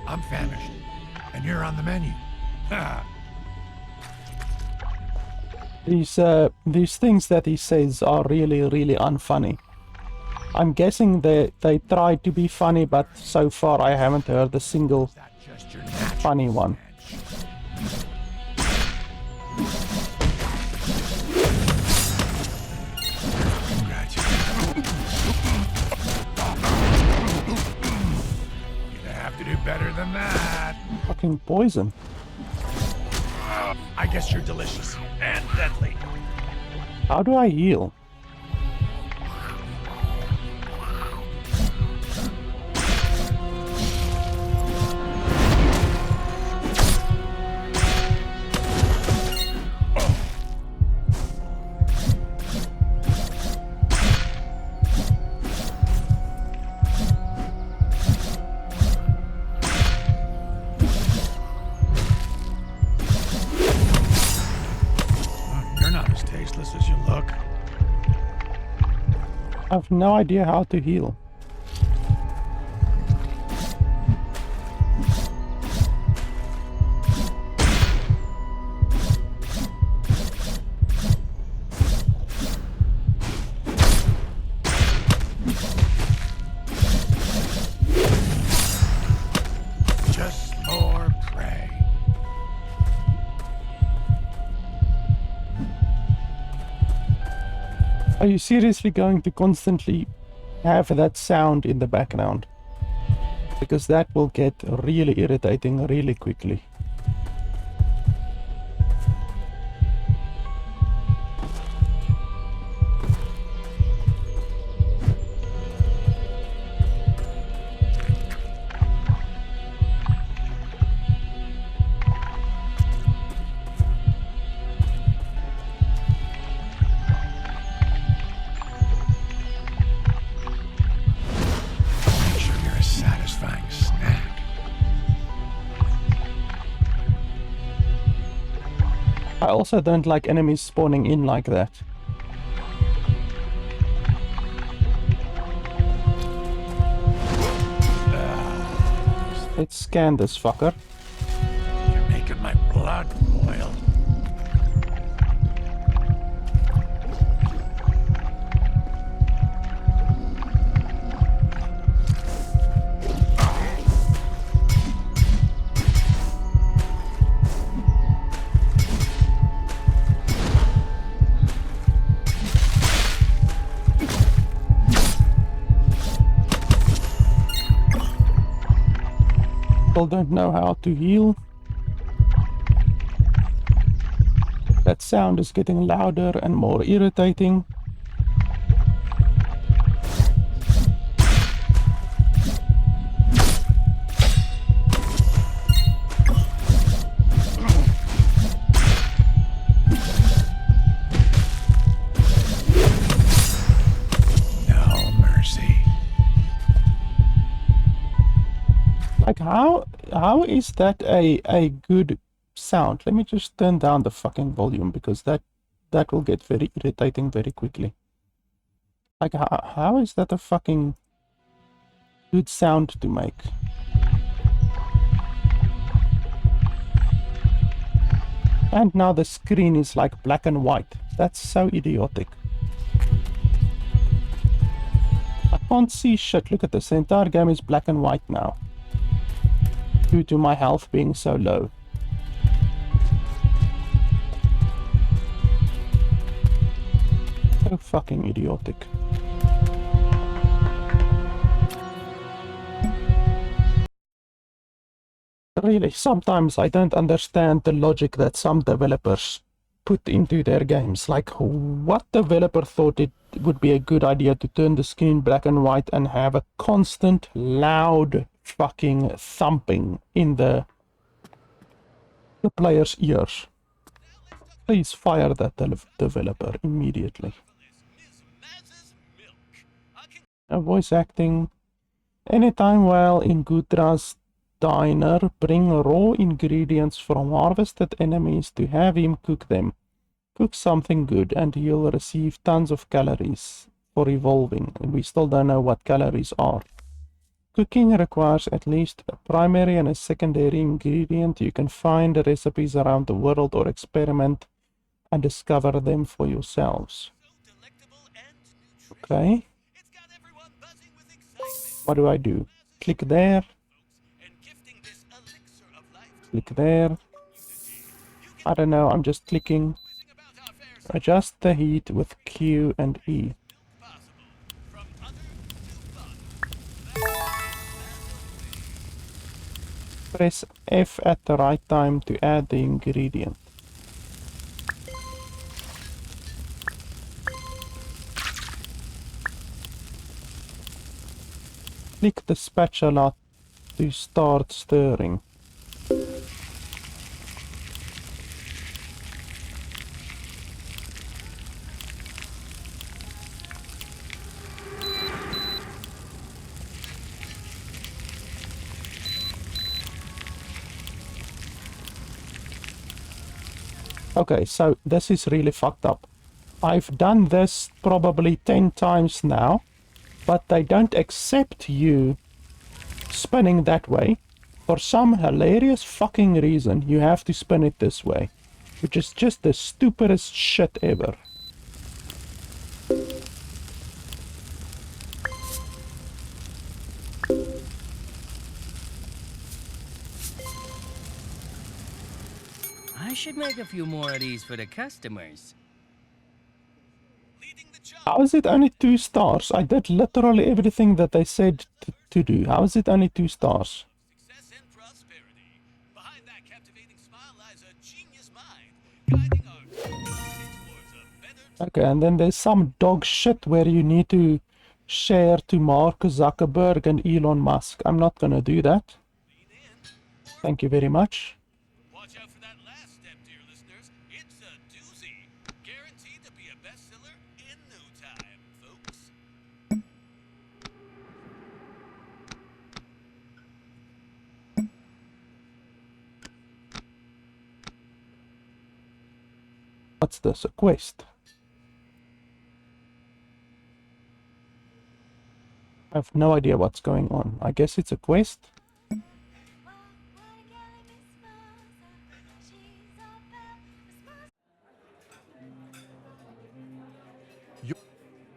I'm famished, and you're on the menu. Ha! These things that he says are really unfunny. I'm guessing they try to be funny, but so far I haven't heard a single funny one. You have to do better than that. Fucking poison. I guess you're delicious and deadly. How do I heal? As you look. I have no idea how to heal. Just more prey. Are you seriously going to constantly have that sound in the background? Because that will get really irritating really quickly. I also don't like enemies spawning in like that. Let's scan this fucker. You're making my blood boil. Still don't know how to heal. That sound is getting louder and more irritating. No mercy. Like how is that a good sound? Let me just turn down the fucking volume because that will get very irritating very quickly. Like how is that a fucking good sound to make? And now the screen is like black and white. That's so idiotic. I can't see shit. Look at this. The entire game is black and white now. Due to my health being so low. So fucking idiotic. Really, sometimes I don't understand the logic that some developers put into their games. Like, what developer thought it would be a good idea to turn the screen black and white and have a constant, loud fucking thumping in the player's ears? Please fire that developer immediately. Voice acting. Anytime while in Goutra's diner, bring raw ingredients from harvested enemies to have him cook them. Cook something good and you'll receive tons of calories for evolving. We still don't know what calories are. Cooking requires at least a primary and a secondary ingredient. You can find the recipes around the world or experiment and discover them for yourselves. Okay. What do I do? Click there. Click there. I don't know, I'm just clicking. Adjust the heat with Q and E. Press F at the right time to add the ingredient. Click the spatula to start stirring. Okay, so this is really fucked up. I've done this probably 10 times now, but they don't accept you spinning that way. For some hilarious fucking reason, you have to spin it this way, which is just the stupidest shit ever. I should make a few more of these for the customers. How is it only 2 stars? I did literally everything that they said to do. How is it only 2 stars? Success and prosperity. Behind that captivating smile lies a genius mind, guiding our towards a better. Okay, and then there's some dog shit where you need to share to Mark Zuckerberg and Elon Musk. I'm not gonna do that. Thank you very much. Watch out for that last step, dear listeners. It's a doozy. Guaranteed to be a bestseller in no time, folks. What's this? A quest? I have no idea what's going on. I guess it's a quest.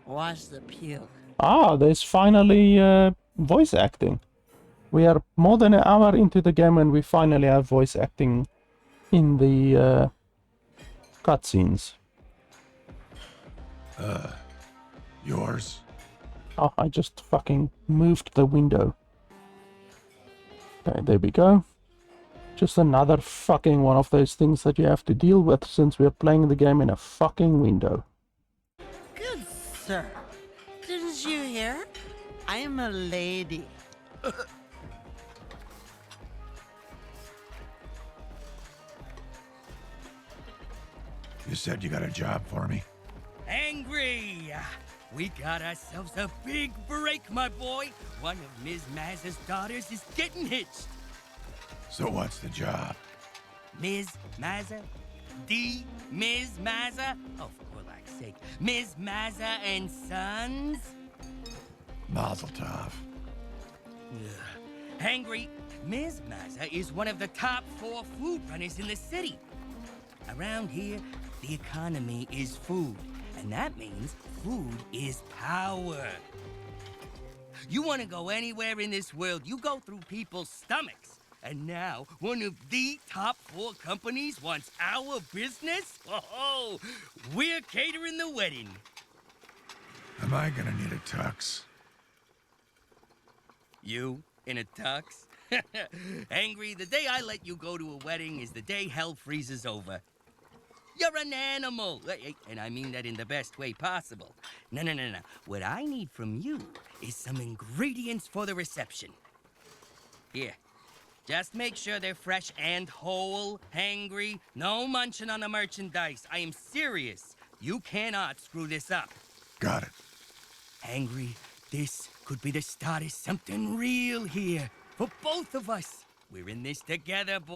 Watch the puke. Ah, there's finally voice acting. We are more than an hour into the game and we finally have voice acting in the cutscenes. Yours? Oh, I just fucking moved the window. Okay, there we go. Just another fucking one of those things that you have to deal with since we're playing the game in a fucking window. Good sir. Didn't you hear? I am a lady. You said you got a job for me? Hangry! We got ourselves a big break, my boy. One of Ms. Mazza's daughters is getting hitched. So what's the job? Ms. Mazza? The Ms. Mazza? Oh, for God's sake. Ms. Mazza and Sons? Mazel tov. Hangry, Ms. Mazza is one of the top 4 food runners in the city. Around here, the economy is food, and that means food is power. You want to go anywhere in this world, you go through people's stomachs. And now, one of the top 4 companies wants our business? Oh, we're catering the wedding. Am I gonna need a tux? You in a tux? Hangry, the day I let you go to a wedding is the day hell freezes over. You're an animal! And I mean that in the best way possible. No. What I need from you is some ingredients for the reception. Here. Just make sure they're fresh and whole, Hangry. No munching on the merchandise. I am serious. You cannot screw this up. Got it. Hangry, this could be the start of something real here. For both of us. We're in this together, boy.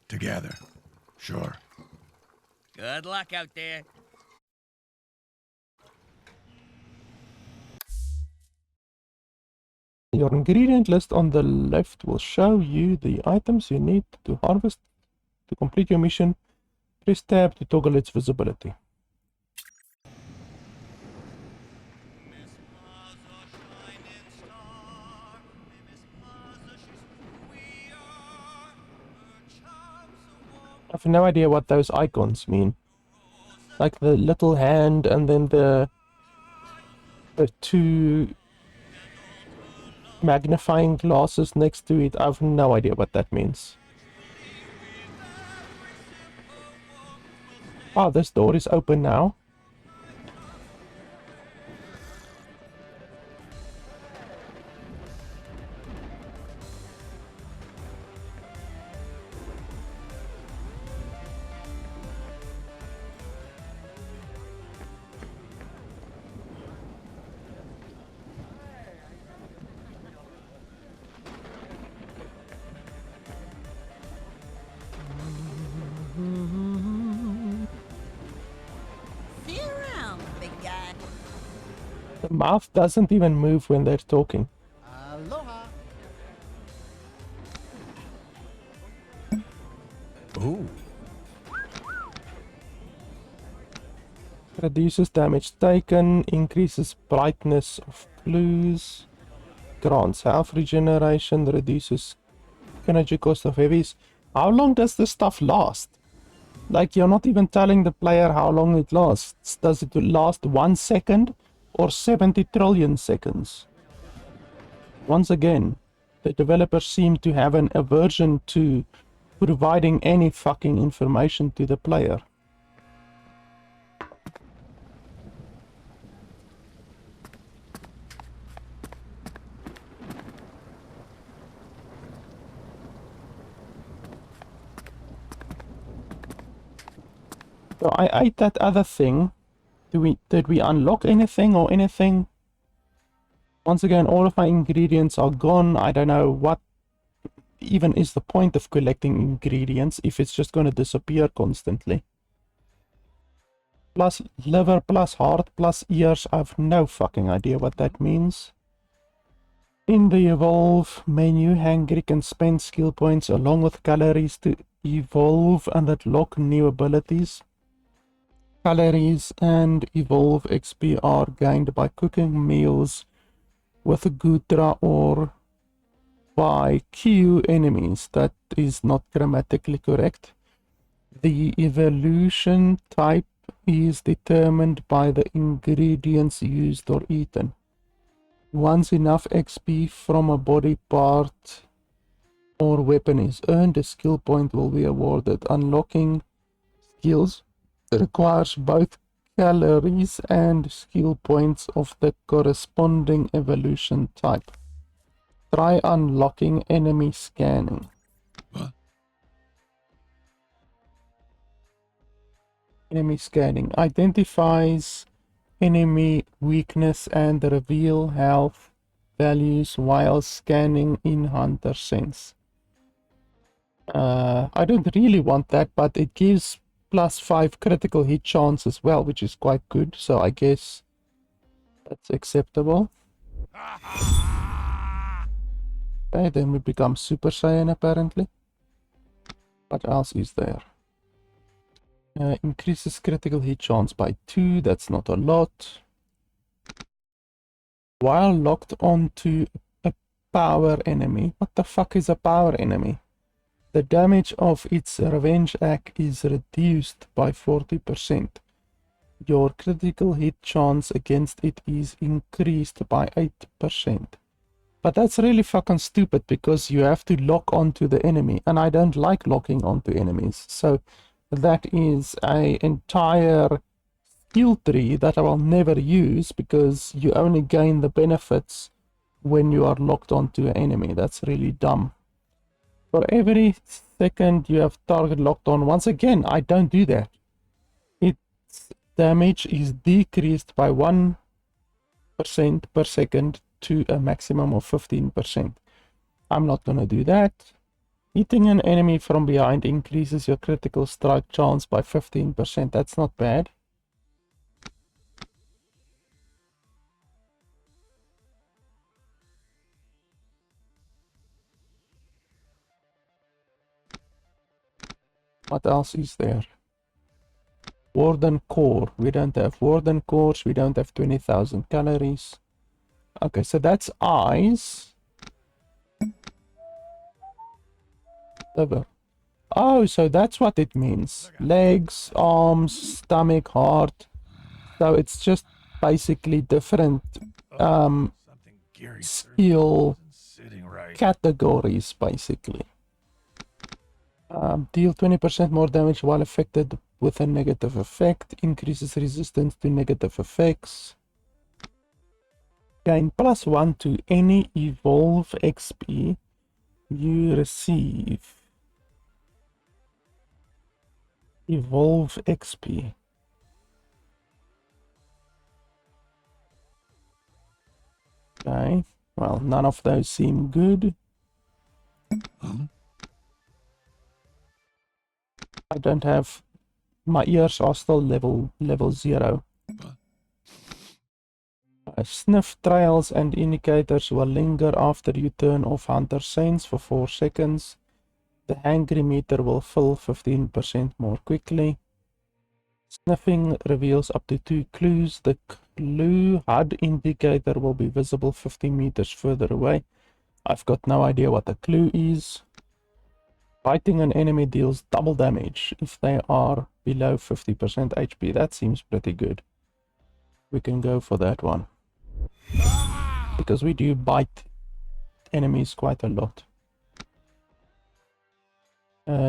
Together. Sure. Good luck out there. Your ingredient list on the left will show you the items you need to harvest to complete your mission. Press tab to toggle its visibility. I have no idea what those icons mean. Like the little hand and then the 2 magnifying glasses next to it. I have no idea what that means. Oh, this door is open now. See you around, big guy. The mouth doesn't even move when they're talking. Aloha. Ooh. Reduces damage taken, increases brightness of clues, grants health regeneration, reduces energy cost of heavies. How long does this stuff last? Like, you're not even telling the player how long it lasts. Does it last 1 second or 70 trillion seconds? Once again, the developers seem to have an aversion to providing any fucking information to the player. So I ate that other thing. Did we unlock anything or anything? Once again, all of my ingredients are gone. I don't know what even is the point of collecting ingredients if it's just going to disappear constantly? Plus liver, plus heart, plus ears. I have no fucking idea what that means. In the evolve menu, Hangry can spend skill points along with calories to evolve and unlock new abilities. Calories and evolve XP are gained by cooking meals with a Goutra or by Q enemies. That is not grammatically correct. The evolution type is determined by the ingredients used or eaten. Once enough XP from a body part or weapon is earned, a skill point will be awarded. Unlocking skills requires both calories and skill points of the corresponding evolution type. Try unlocking enemy scanning. What? Enemy scanning identifies enemy weakness and reveal health values while scanning in hunter sense. I don't really want that, but it gives +5 critical hit chance as well, which is quite good, so I guess that's acceptable. Okay, then we become Super Saiyan apparently. What else is there? Increases critical hit chance by 2, that's not a lot. While locked onto a power enemy. What the fuck is a power enemy? The damage of its revenge act is reduced by 40%. Your critical hit chance against it is increased by 8%. But that's really fucking stupid because you have to lock onto the enemy, and I don't like locking onto enemies. So that is an entire skill tree that I will never use because you only gain the benefits when you are locked onto an enemy. That's really dumb. For every second you have target locked on, once again, I don't do that. Its damage is decreased by 1% per second to a maximum of 15%. I'm not gonna do that. Hitting an enemy from behind increases your critical strike chance by 15%. That's not bad. What else is there? Warden core. We don't have warden cores. We don't have 20,000 calories. Okay, so that's eyes. Liver. Oh, so that's what it means. Legs, arms, stomach, heart. So it's just basically different Something Gary skill sitting right. categories, basically. Deal 20% more damage while affected with a negative effect. Increases resistance to negative effects. Gain +1 to any evolve XP you receive. Evolve XP. Okay, well, none of those seem good. Huh? I don't have... My ears are still level 0. Sniff trails and indicators will linger after you turn off hunter sense for 4 seconds. The Hangry meter will fill 15% more quickly. Sniffing reveals up to 2 clues. The clue HUD indicator will be visible 50 meters further away. I've got no idea what the clue is. Biting an enemy deals double damage if they are below 50% HP. That seems pretty good. We can go for that one. Because we do bite enemies quite a lot.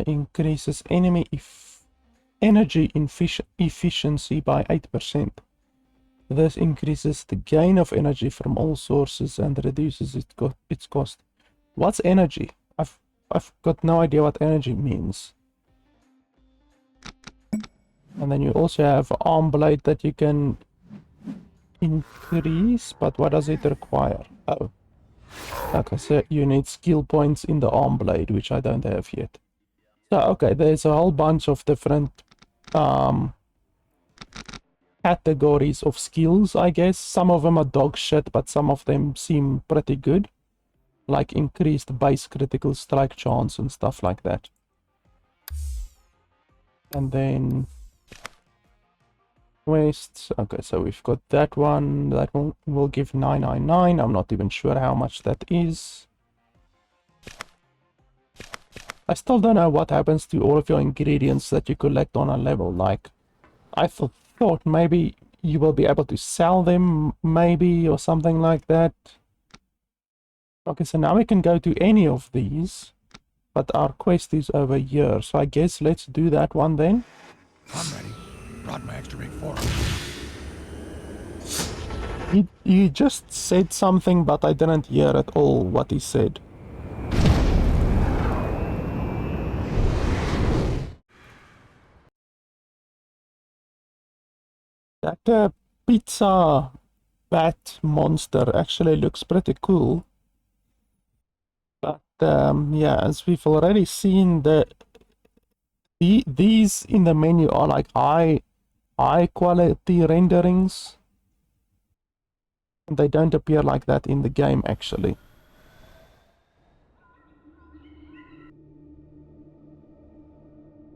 Increases enemy energy efficiency by 8%. This increases the gain of energy from all sources and reduces its cost. What's energy? I've got no idea what energy means. And then you also have arm blade that you can increase, but what does it require? Oh, Okay, so you need skill points in the arm blade, which I don't have yet. So, okay, there's a whole bunch of different categories of skills, I guess. Some of them are dog shit, but some of them seem pretty good. Like increased base critical strike chance and stuff like that. And then quests. Okay, so we've got that one. That one will give 999. I'm not even sure how much that is. I still don't know what happens to all of your ingredients that you collect on a level. Like, I thought maybe you will be able to sell them, maybe, or something like that. Okay, so now we can go to any of these, but our quest is over here. So I guess let's do that one then. I'm ready. Brought my extra big fork. He just said something, but I didn't hear at all what he said. That pizza bat monster actually looks pretty cool. But yeah, as we've already seen, these in the menu are like high quality renderings. They don't appear like that in the game actually.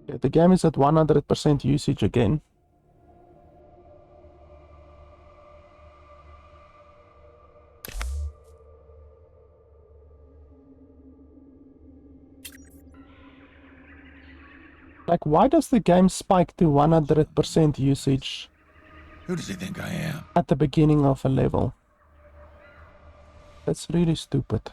Yeah, the game is at 100% usage again. Like, why does the game spike to 100% usage Who does he think I am? at the beginning of a level? That's really stupid.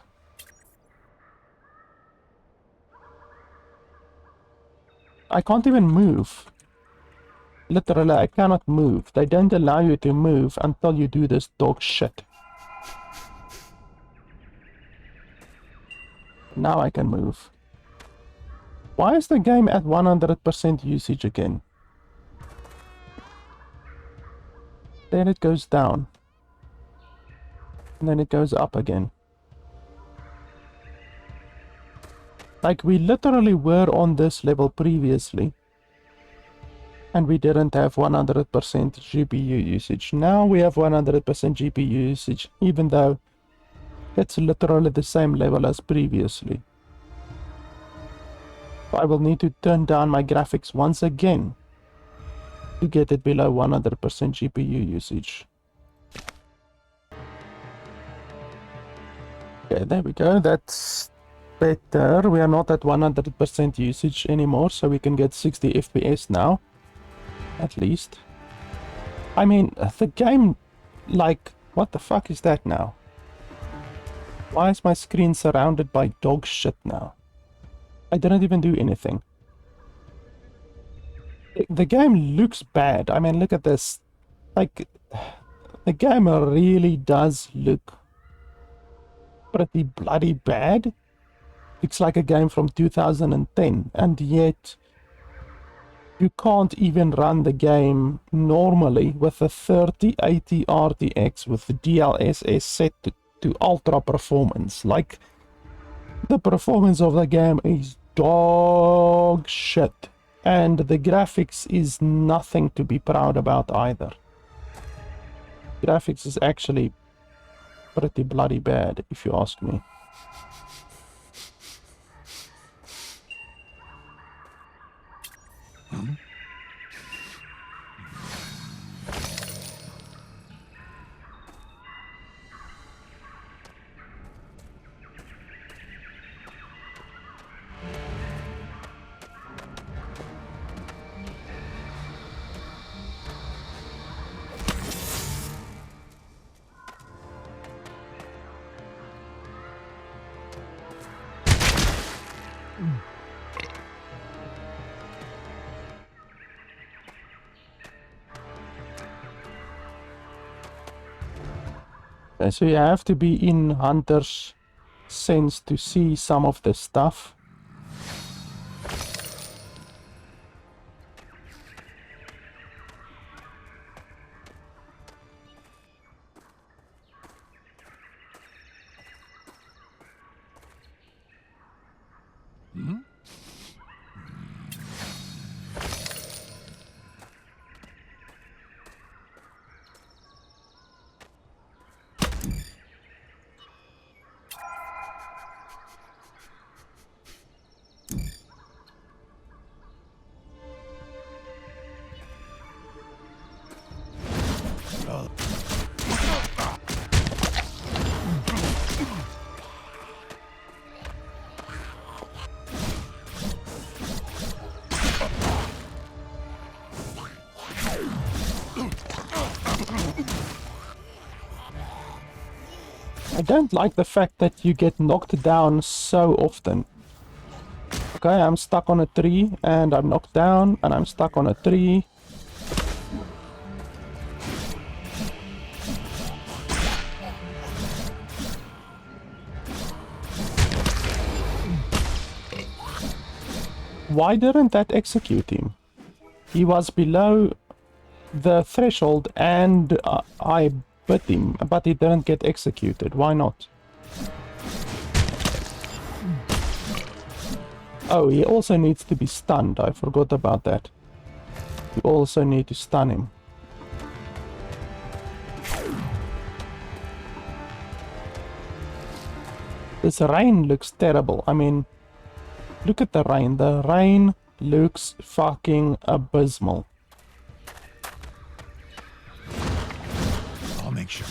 I can't even move. Literally, I cannot move. They don't allow you to move until you do this dog shit. Now I can move. Why is the game at 100% usage again? Then it goes down. And then it goes up again. Like, we literally were on this level previously. And we didn't have 100% GPU usage. Now we have 100% GPU usage, even though it's literally the same level as previously. I will need to turn down my graphics once again to get it below 100% GPU usage. Okay, there we go. That's better. We are not at 100% usage anymore, so we can get 60 FPS now. At least. I mean, the game, like, what the fuck is that now? Why is my screen surrounded by dog shit now? I didn't even do anything. The game looks bad. I mean, look at this. Like, the game really does look pretty bloody bad. Looks like a game from 2010, and yet you can't even run the game normally with a 3080 RTX with the DLSS set to ultra performance. Like, the performance of the game is dog shit, and the graphics is nothing to be proud about either. Graphics is actually pretty bloody bad, if you ask me. So you have to be in Hunter's sense to see some of the stuff. I don't like the fact that you get knocked down so often. Okay, I'm stuck on a tree, and I'm knocked down, and I'm stuck on a tree. Why didn't that execute him? He was below the threshold and I bit him, but he didn't get executed. Why not? Oh, he also needs to be stunned. I forgot about that. You also need to stun him. This rain looks terrible. I mean, look at the rain. The rain looks fucking abysmal. I'll make sure.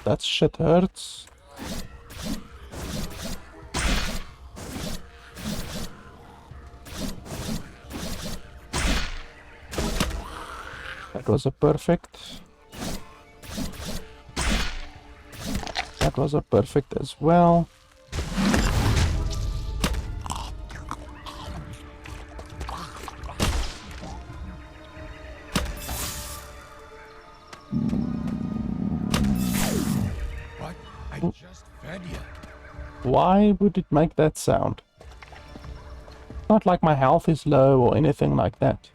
That shit hurts. That was a perfect. That was a perfect as well. What? I just fed you. Why would it make that sound? Not like my health is low or anything like that.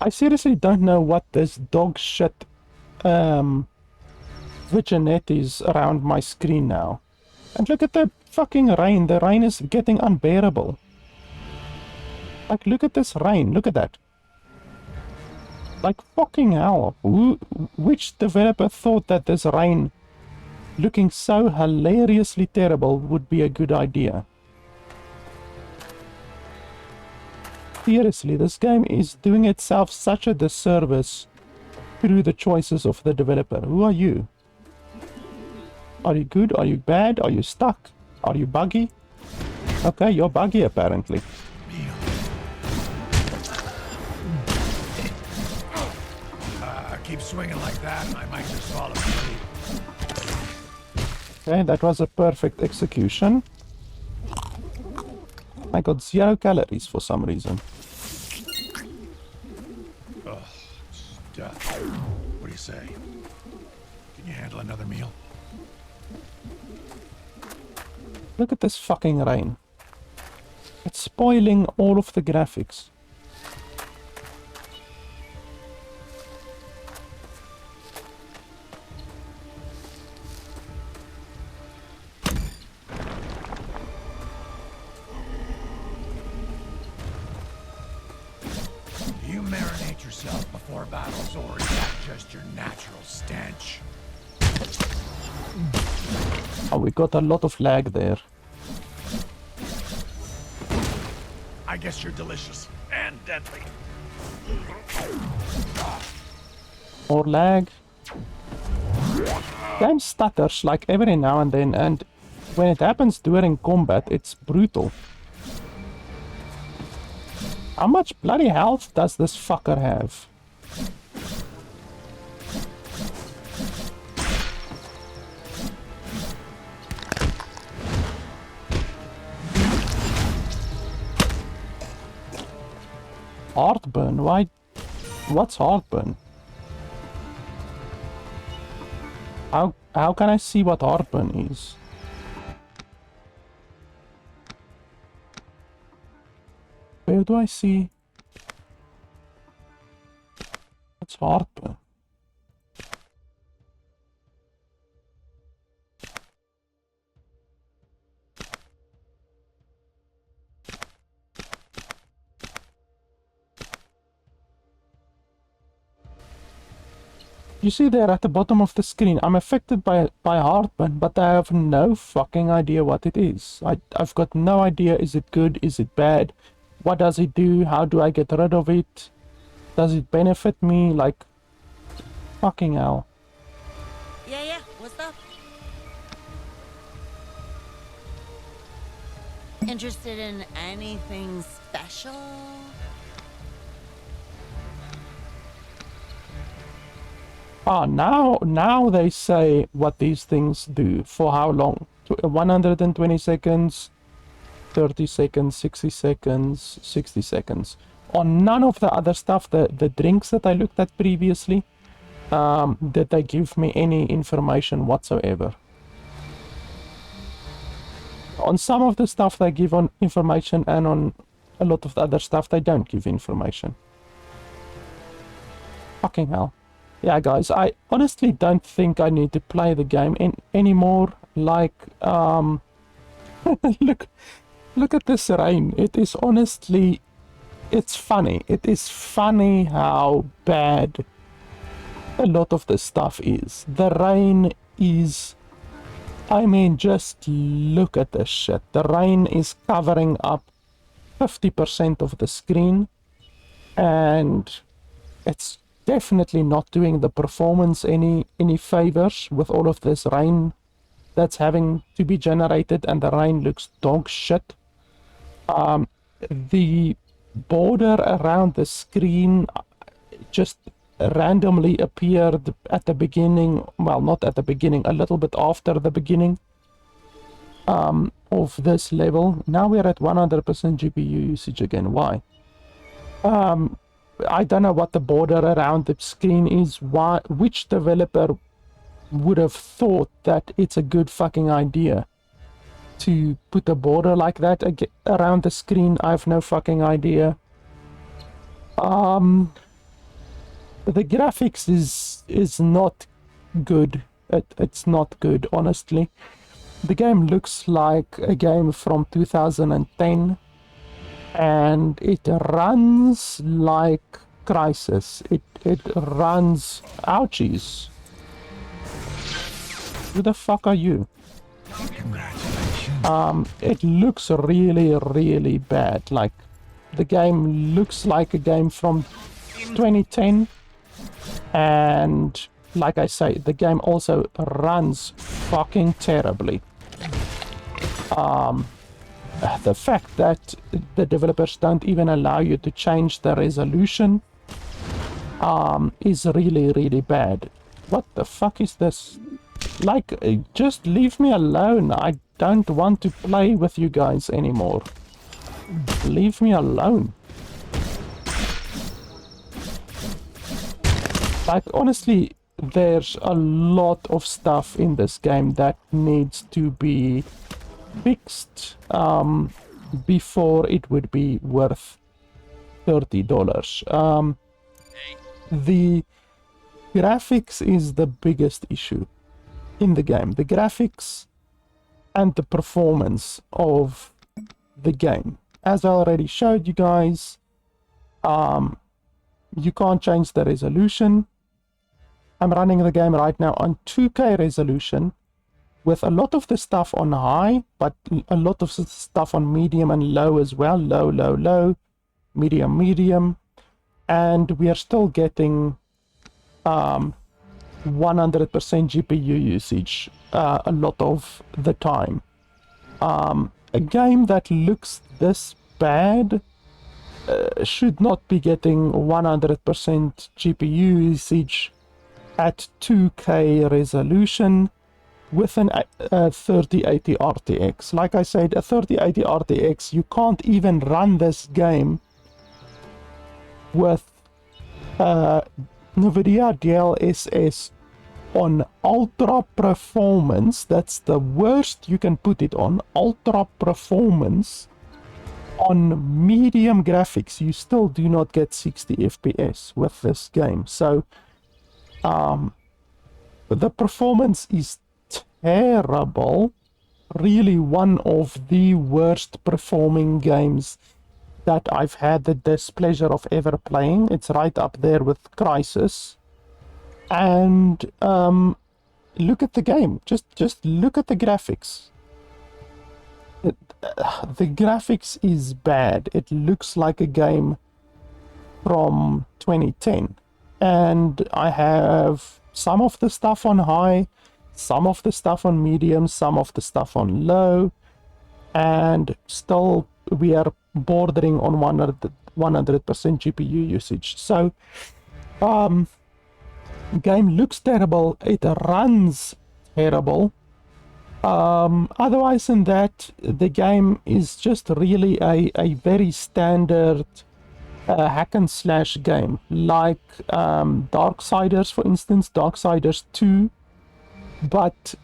I seriously don't know what this dog shit vignette is around my screen now. And look at the fucking rain. The rain is getting unbearable. Like, look at this rain. Look at that. Like, fucking hell. Which developer thought that this rain looking so hilariously terrible would be a good idea? Seriously, this game is doing itself such a disservice through the choices of the developer. Who are you? Are you good? Are you bad? Are you stuck? Are you buggy? Okay, you're buggy apparently. Keep swinging like that and I might just fall asleep. Okay, that was a perfect execution. I got 0 calories for some reason. Stuff. What do you say? Can you handle another meal? Look at this fucking rain. It's spoiling all of the graphics. Do you marinate yourself before battles, or is that just your natural stench? Oh, we got a lot of lag there. I guess you're delicious and deadly. More lag. Game stutters like every now and then, and when it happens during combat, it's brutal. How much bloody health does this fucker have? Heartburn? Why? What's heartburn? How can I see what heartburn is? Where do I see? What's heartburn? You see there at the bottom of the screen, I'm affected by heartburn, but I have no fucking idea what it is. I've got no idea. Is it good? Is it bad? What does it do? How do I get rid of it? Does it benefit me? Like, fucking hell. Yeah, what's up? Interested in anything special? Ah, now they say what these things do. For how long? 120 seconds, 30 seconds, 60 seconds, 60 seconds. On none of the other stuff, the drinks that I looked at previously, did they give me any information whatsoever. On some of the stuff they give on information, and on a lot of the other stuff they don't give information. Fucking hell. Yeah, guys, I honestly don't think I need to play the game anymore. Like, look at this rain. It is honestly, it's funny. It is funny how bad a lot of this stuff is. The rain is, I mean, just look at this shit. The rain is covering up 50% of the screen, and it's definitely not doing the performance any favors with all of this rain that's having to be generated, and the rain looks dog shit. The border around the screen just randomly appeared at the beginning, well, not at the beginning, a little bit after the beginning of this level. Now we're at 100% GPU usage again. Why? I don't know what the border around the screen is. Why? Which developer would have thought that it's a good fucking idea to put a border like that around the screen? I have no fucking idea. The graphics is not good. It's not good, honestly. The game looks like a game from 2010. And it runs like Crisis. It runs... Ouchies. Who the fuck are you? Congratulations. It looks really, really bad. Like, the game looks like a game from 2010. And, like I say, the game also runs fucking terribly. The fact that the developers don't even allow you to change the resolution is really, really bad. What the fuck is this? Like, just leave me alone. I don't want to play with you guys anymore. Leave me alone. Like, honestly, there's a lot of stuff in this game that needs to be fixed before it would be worth $30. The graphics is the biggest issue in the game. The graphics and the performance of the game. As I already showed you guys, you can't change the resolution. I'm running the game right now on 2K resolution, with a lot of the stuff on high, but a lot of stuff on medium and low as well. Low, low, low, medium, medium. And we are still getting 100% GPU usage a lot of the time. A game that looks this bad should not be getting 100% GPU usage at 2K resolution with an 3080 RTX. Like I said, a 3080 RTX, you can't even run this game with Nvidia DLSS on ultra performance. That's the worst you can put it on. Ultra performance on medium graphics. You still do not get 60 FPS with this game. So the performance is terrible. Really one of the worst performing games that I've had the displeasure of ever playing. It's right up there with Crisis. And look at the game. Just look at the graphics. The graphics is bad. It looks like a game from 2010. And I have some of the stuff on high, some of the stuff on medium, some of the stuff on low, and still we are bordering on 100% GPU usage. So game looks terrible, it runs terrible. Otherwise than that, the game is just really a very standard hack and slash game, like Darksiders, for instance, Darksiders 2. But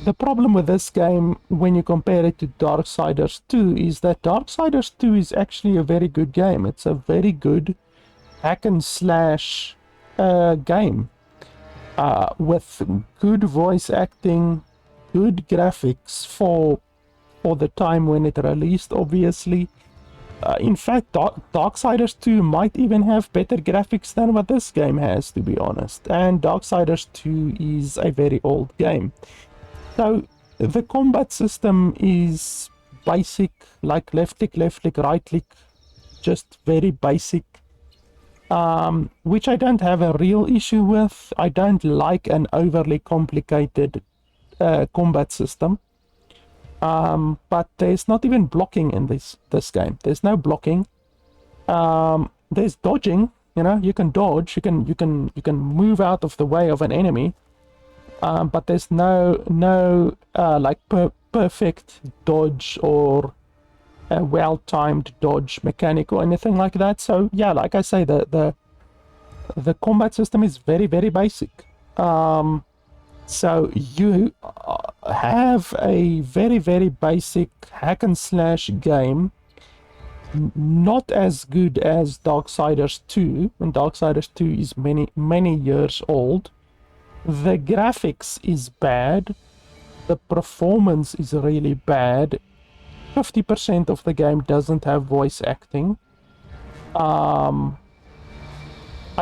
the problem with this game, when you compare it to Darksiders 2, is that Darksiders 2 is actually a very good game. It's a very good hack and slash game with good voice acting, good graphics for the time when it released, obviously. In fact, Darksiders 2 might even have better graphics than what this game has, to be honest. And Darksiders 2 is a very old game. So the combat system is basic, like left click, right click, just very basic. Which I don't have a real issue with. I don't like an overly complicated combat system. But there's not even blocking in this game. There's no blocking. There's dodging. You know, you can dodge. You can move out of the way of an enemy. But there's no like perfect dodge or a well-timed dodge mechanic or anything like that. So yeah, like I say, the combat system is very basic. So you have a very basic hack and slash game, not as good as Darksiders 2, and Darksiders 2 is many years old. The graphics is bad, the performance is really bad. 50% of the game doesn't have voice acting. I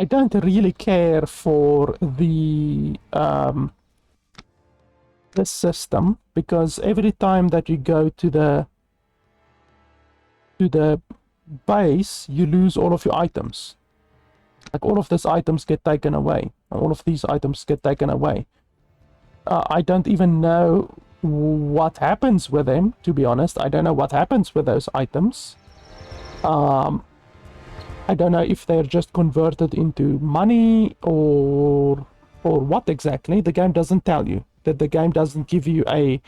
don't really care for the system, because every time that you go to the base, you lose all of your items. Like, all of these items get taken away. All of these items get taken away. I don't even know what happens with them, to be honest. I don't know what happens with those items. I don't know if they're just converted into money or what exactly. The game doesn't tell you. That the game doesn't give you a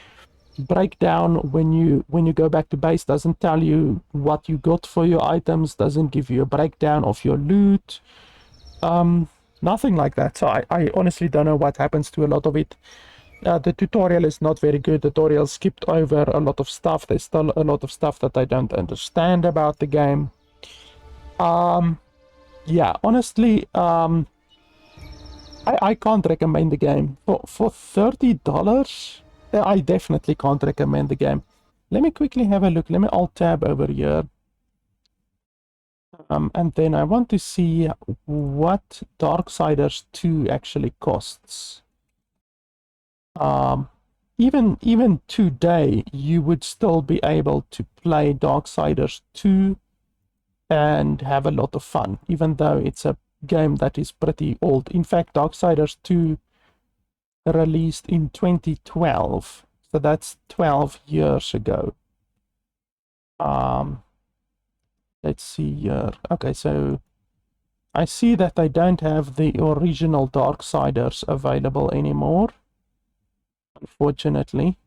breakdown when you go back to base. Doesn't tell you what you got for your items. Doesn't give you a breakdown of your loot. Nothing like that. So I honestly don't know what happens to a lot of it. The tutorial is not very good. The tutorial skipped over a lot of stuff. There's still a lot of stuff that I don't understand about the game. Yeah, honestly, I can't recommend the game. For $30, I definitely can't recommend the game. Let me quickly have a look. Let me alt-tab over here. And then I want to see what Darksiders 2 actually costs. Even today, you would still be able to play Darksiders 2 and have a lot of fun, even though it's a game that is pretty old. In fact, Darksiders 2 released in 2012, so that's 12 years ago. Let's see here. Okay, so I see that I don't have the original Darksiders available anymore, unfortunately.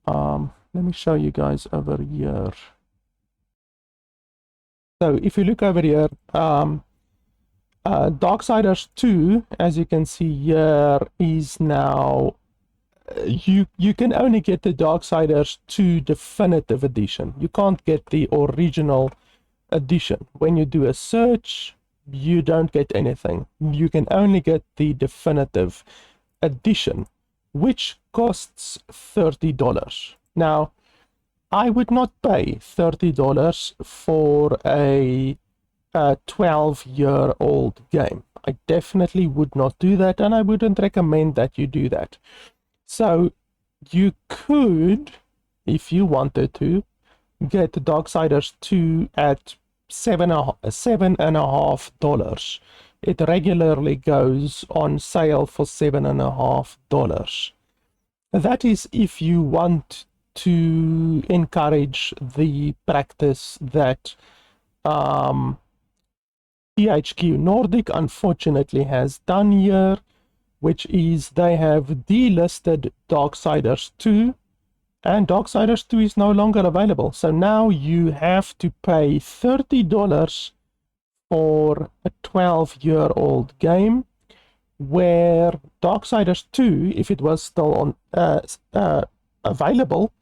Let me show you guys over here. So if you look over here, Darksiders 2, as you can see here, is now you can only get the Darksiders 2 Definitive Edition. You can't get the original edition. When you do a search, you don't get anything. You can only get the Definitive Edition, which costs $30. Now, I would not pay $30 for a 12-year-old game. I definitely would not do that, and I wouldn't recommend that you do that. So you could, if you wanted to, get Darksiders 2 at $7.50. It regularly goes on sale for $7.50. That is if you want to encourage the practice that THQ Nordic unfortunately has done here, which is they have delisted Darksiders 2, and Darksiders 2 is no longer available. So now you have to pay $30 for a 12-year-old game, where Darksiders 2, if it was still on available,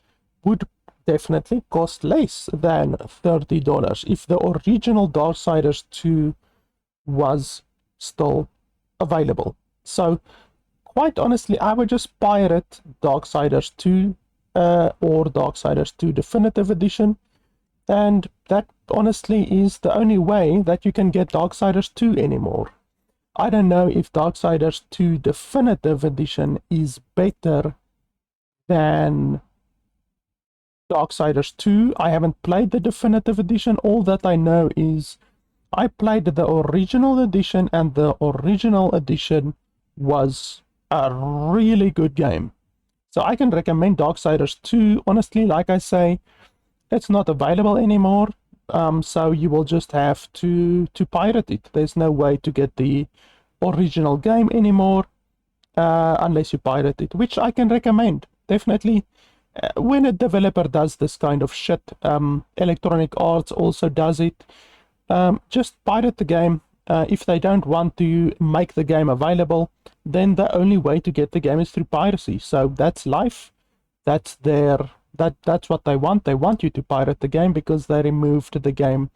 would definitely cost less than $30 if the original Darksiders 2 was still available. So quite honestly, I would just pirate Darksiders 2 or Darksiders 2 Definitive Edition, and that honestly is the only way that you can get Darksiders 2 anymore. I don't know if Darksiders 2 Definitive Edition is better than Darksiders 2. I haven't played the Definitive Edition. All that I know is I played the original edition, and the original edition was a really good game. So I can recommend Darksiders 2. Honestly, like I say, it's not available anymore. So you will just have to pirate it. There's no way to get the original game anymore unless you pirate it, which I can recommend. Definitely, when a developer does this kind of shit, Electronic Arts also does it. Just pirate the game. If they don't want to make the game available, then the only way to get the game is through piracy. So that's life. That's that's what they want. They want you to pirate the game because they removed the game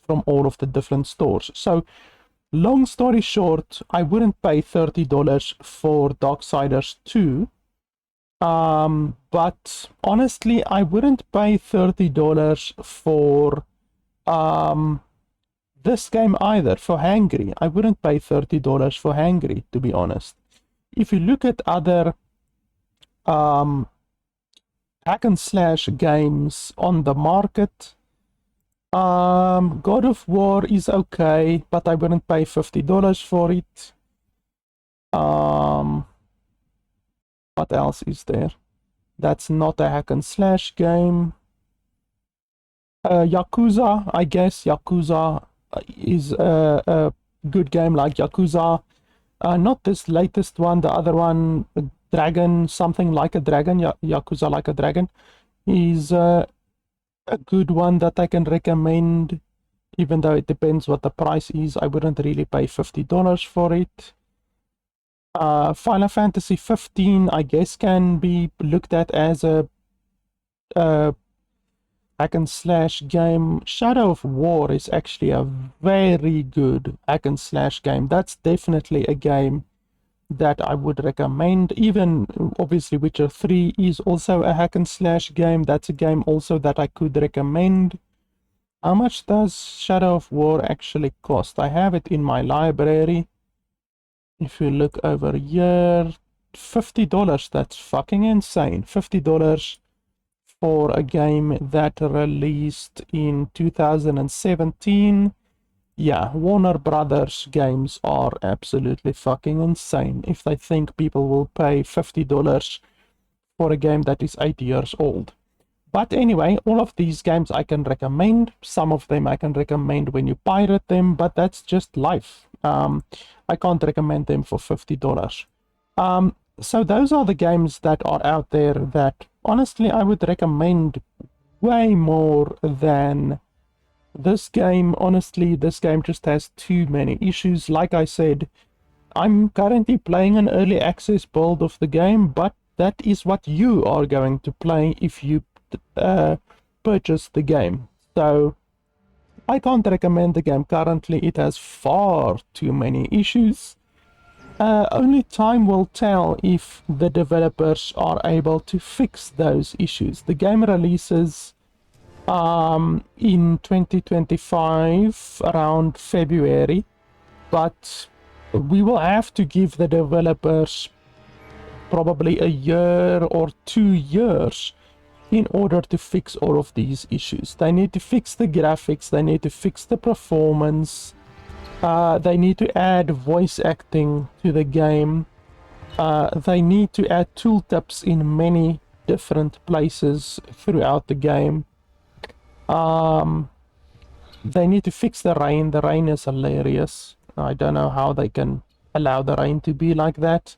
from all of the different stores. So long story short, I wouldn't pay $30 for Darksiders 2. But honestly, I wouldn't pay $30 for this game either, for Hangry. I wouldn't pay $30 for Hangry, to be honest. If you look at other hack and slash games on the market, God of War is okay, but I wouldn't pay $50 for it. What else is there? That's not a hack and slash game. Yakuza, I guess. Yakuza is a good game, like Yakuza. Not this latest one, the other one, Dragon, something like a dragon, Yakuza Like a Dragon, is a good one that I can recommend, even though it depends what the price is. I wouldn't really pay $50 for it. Final Fantasy 15, I guess, can be looked at as a hack and slash game. Shadow of War is actually a very good hack and slash game. That's definitely a game that I would recommend. Even obviously Witcher 3 is also a hack and slash game. That's a game also that I could recommend. How much does Shadow of War actually cost? I have it in my library. If you look over here, $50. That's fucking insane. $50 for a game that released in 2017. Yeah, Warner Brothers games are absolutely fucking insane if they think people will pay $50 for a game that is 8 years old. But anyway, all of these games I can recommend. Some of them I can recommend when you pirate them, but that's just life. I can't recommend them for $50. So those are the games that are out there that honestly I would recommend way more than this game. Honestly, this game just has too many issues. Like I said, I'm currently playing an early access build of the game, but that is what you are going to play if you purchase the game. So I can't recommend the game currently. It has far too many issues. Only time will tell if the developers are able to fix those issues. The game releases in 2025 around February, but we will have to give the developers probably a year or 2 years in order to fix all of these issues. They need to fix the graphics, they need to fix the performance, they need to add voice acting to the game, they need to add tooltips in many different places throughout the game. They need to fix the rain. The rain is hilarious. I don't know how they can allow the rain to be like that.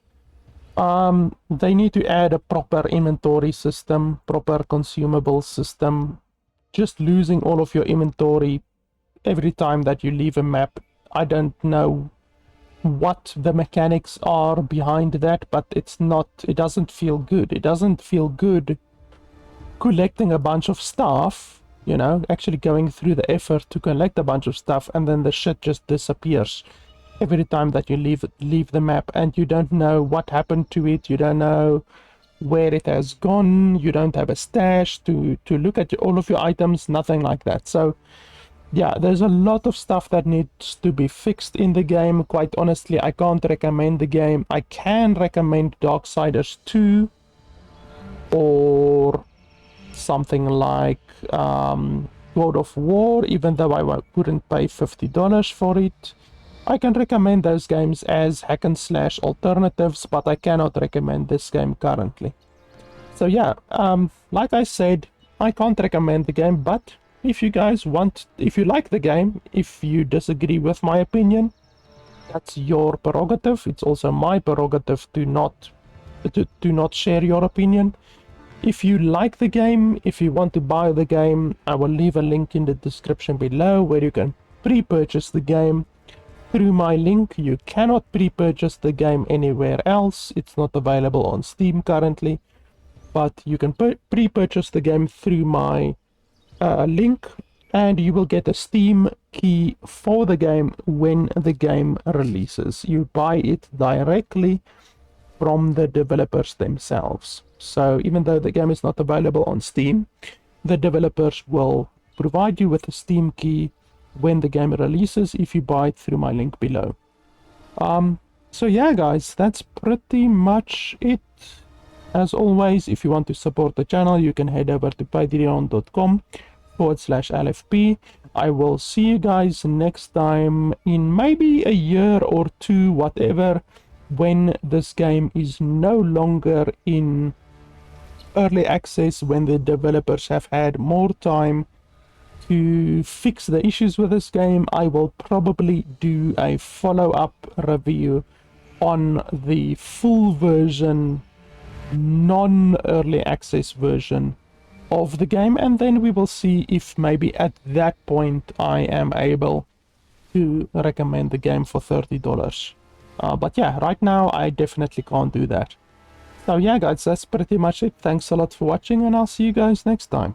They need to add a proper inventory system, proper consumable system. Just losing all of your inventory every time that you leave a map, I don't know what the mechanics are behind that, but it doesn't feel good. It doesn't feel good collecting a bunch of stuff, you know, actually going through the effort to collect a bunch of stuff, and then the shit just disappears every time that you leave the map, and you don't know what happened to it, you don't know where it has gone, you don't have a stash to look at all of your items, nothing like that. So yeah, there's a lot of stuff that needs to be fixed in the game. Quite honestly, I can't recommend the game. I can recommend Darksiders 2 or something like God of War, even though I wouldn't pay $50 for it. I can recommend those games as hack and slash alternatives, but I cannot recommend this game currently. So yeah, like I said, I can't recommend the game, but if you guys want, if you like the game, if you disagree with my opinion, that's your prerogative. It's also my prerogative to not share your opinion. If you like the game, if you want to buy the game, I will leave a link in the description below where you can pre-purchase the game through my link. You cannot pre-purchase the game anywhere else. It's not available on Steam currently, but you can pre-purchase the game through my link, and you will get a Steam key for the game when the game releases. You buy it directly from the developers themselves. So even though the game is not available on Steam, the developers will provide you with a Steam key when the game releases if you buy it through my link below. So yeah guys, that's pretty much it. As always, if you want to support the channel, you can head over to patreon.com/LFP. I will see you guys next time in maybe a year or two, whatever, when this game is no longer in early access, when the developers have had more time to fix the issues with this game. I will probably do a follow-up review on the full version, non-early access version of the game, and then we will see if maybe at that point I am able to recommend the game for $30. But yeah, right now I definitely can't do that. So yeah guys, that's pretty much it. Thanks a lot for watching, and I'll see you guys next time.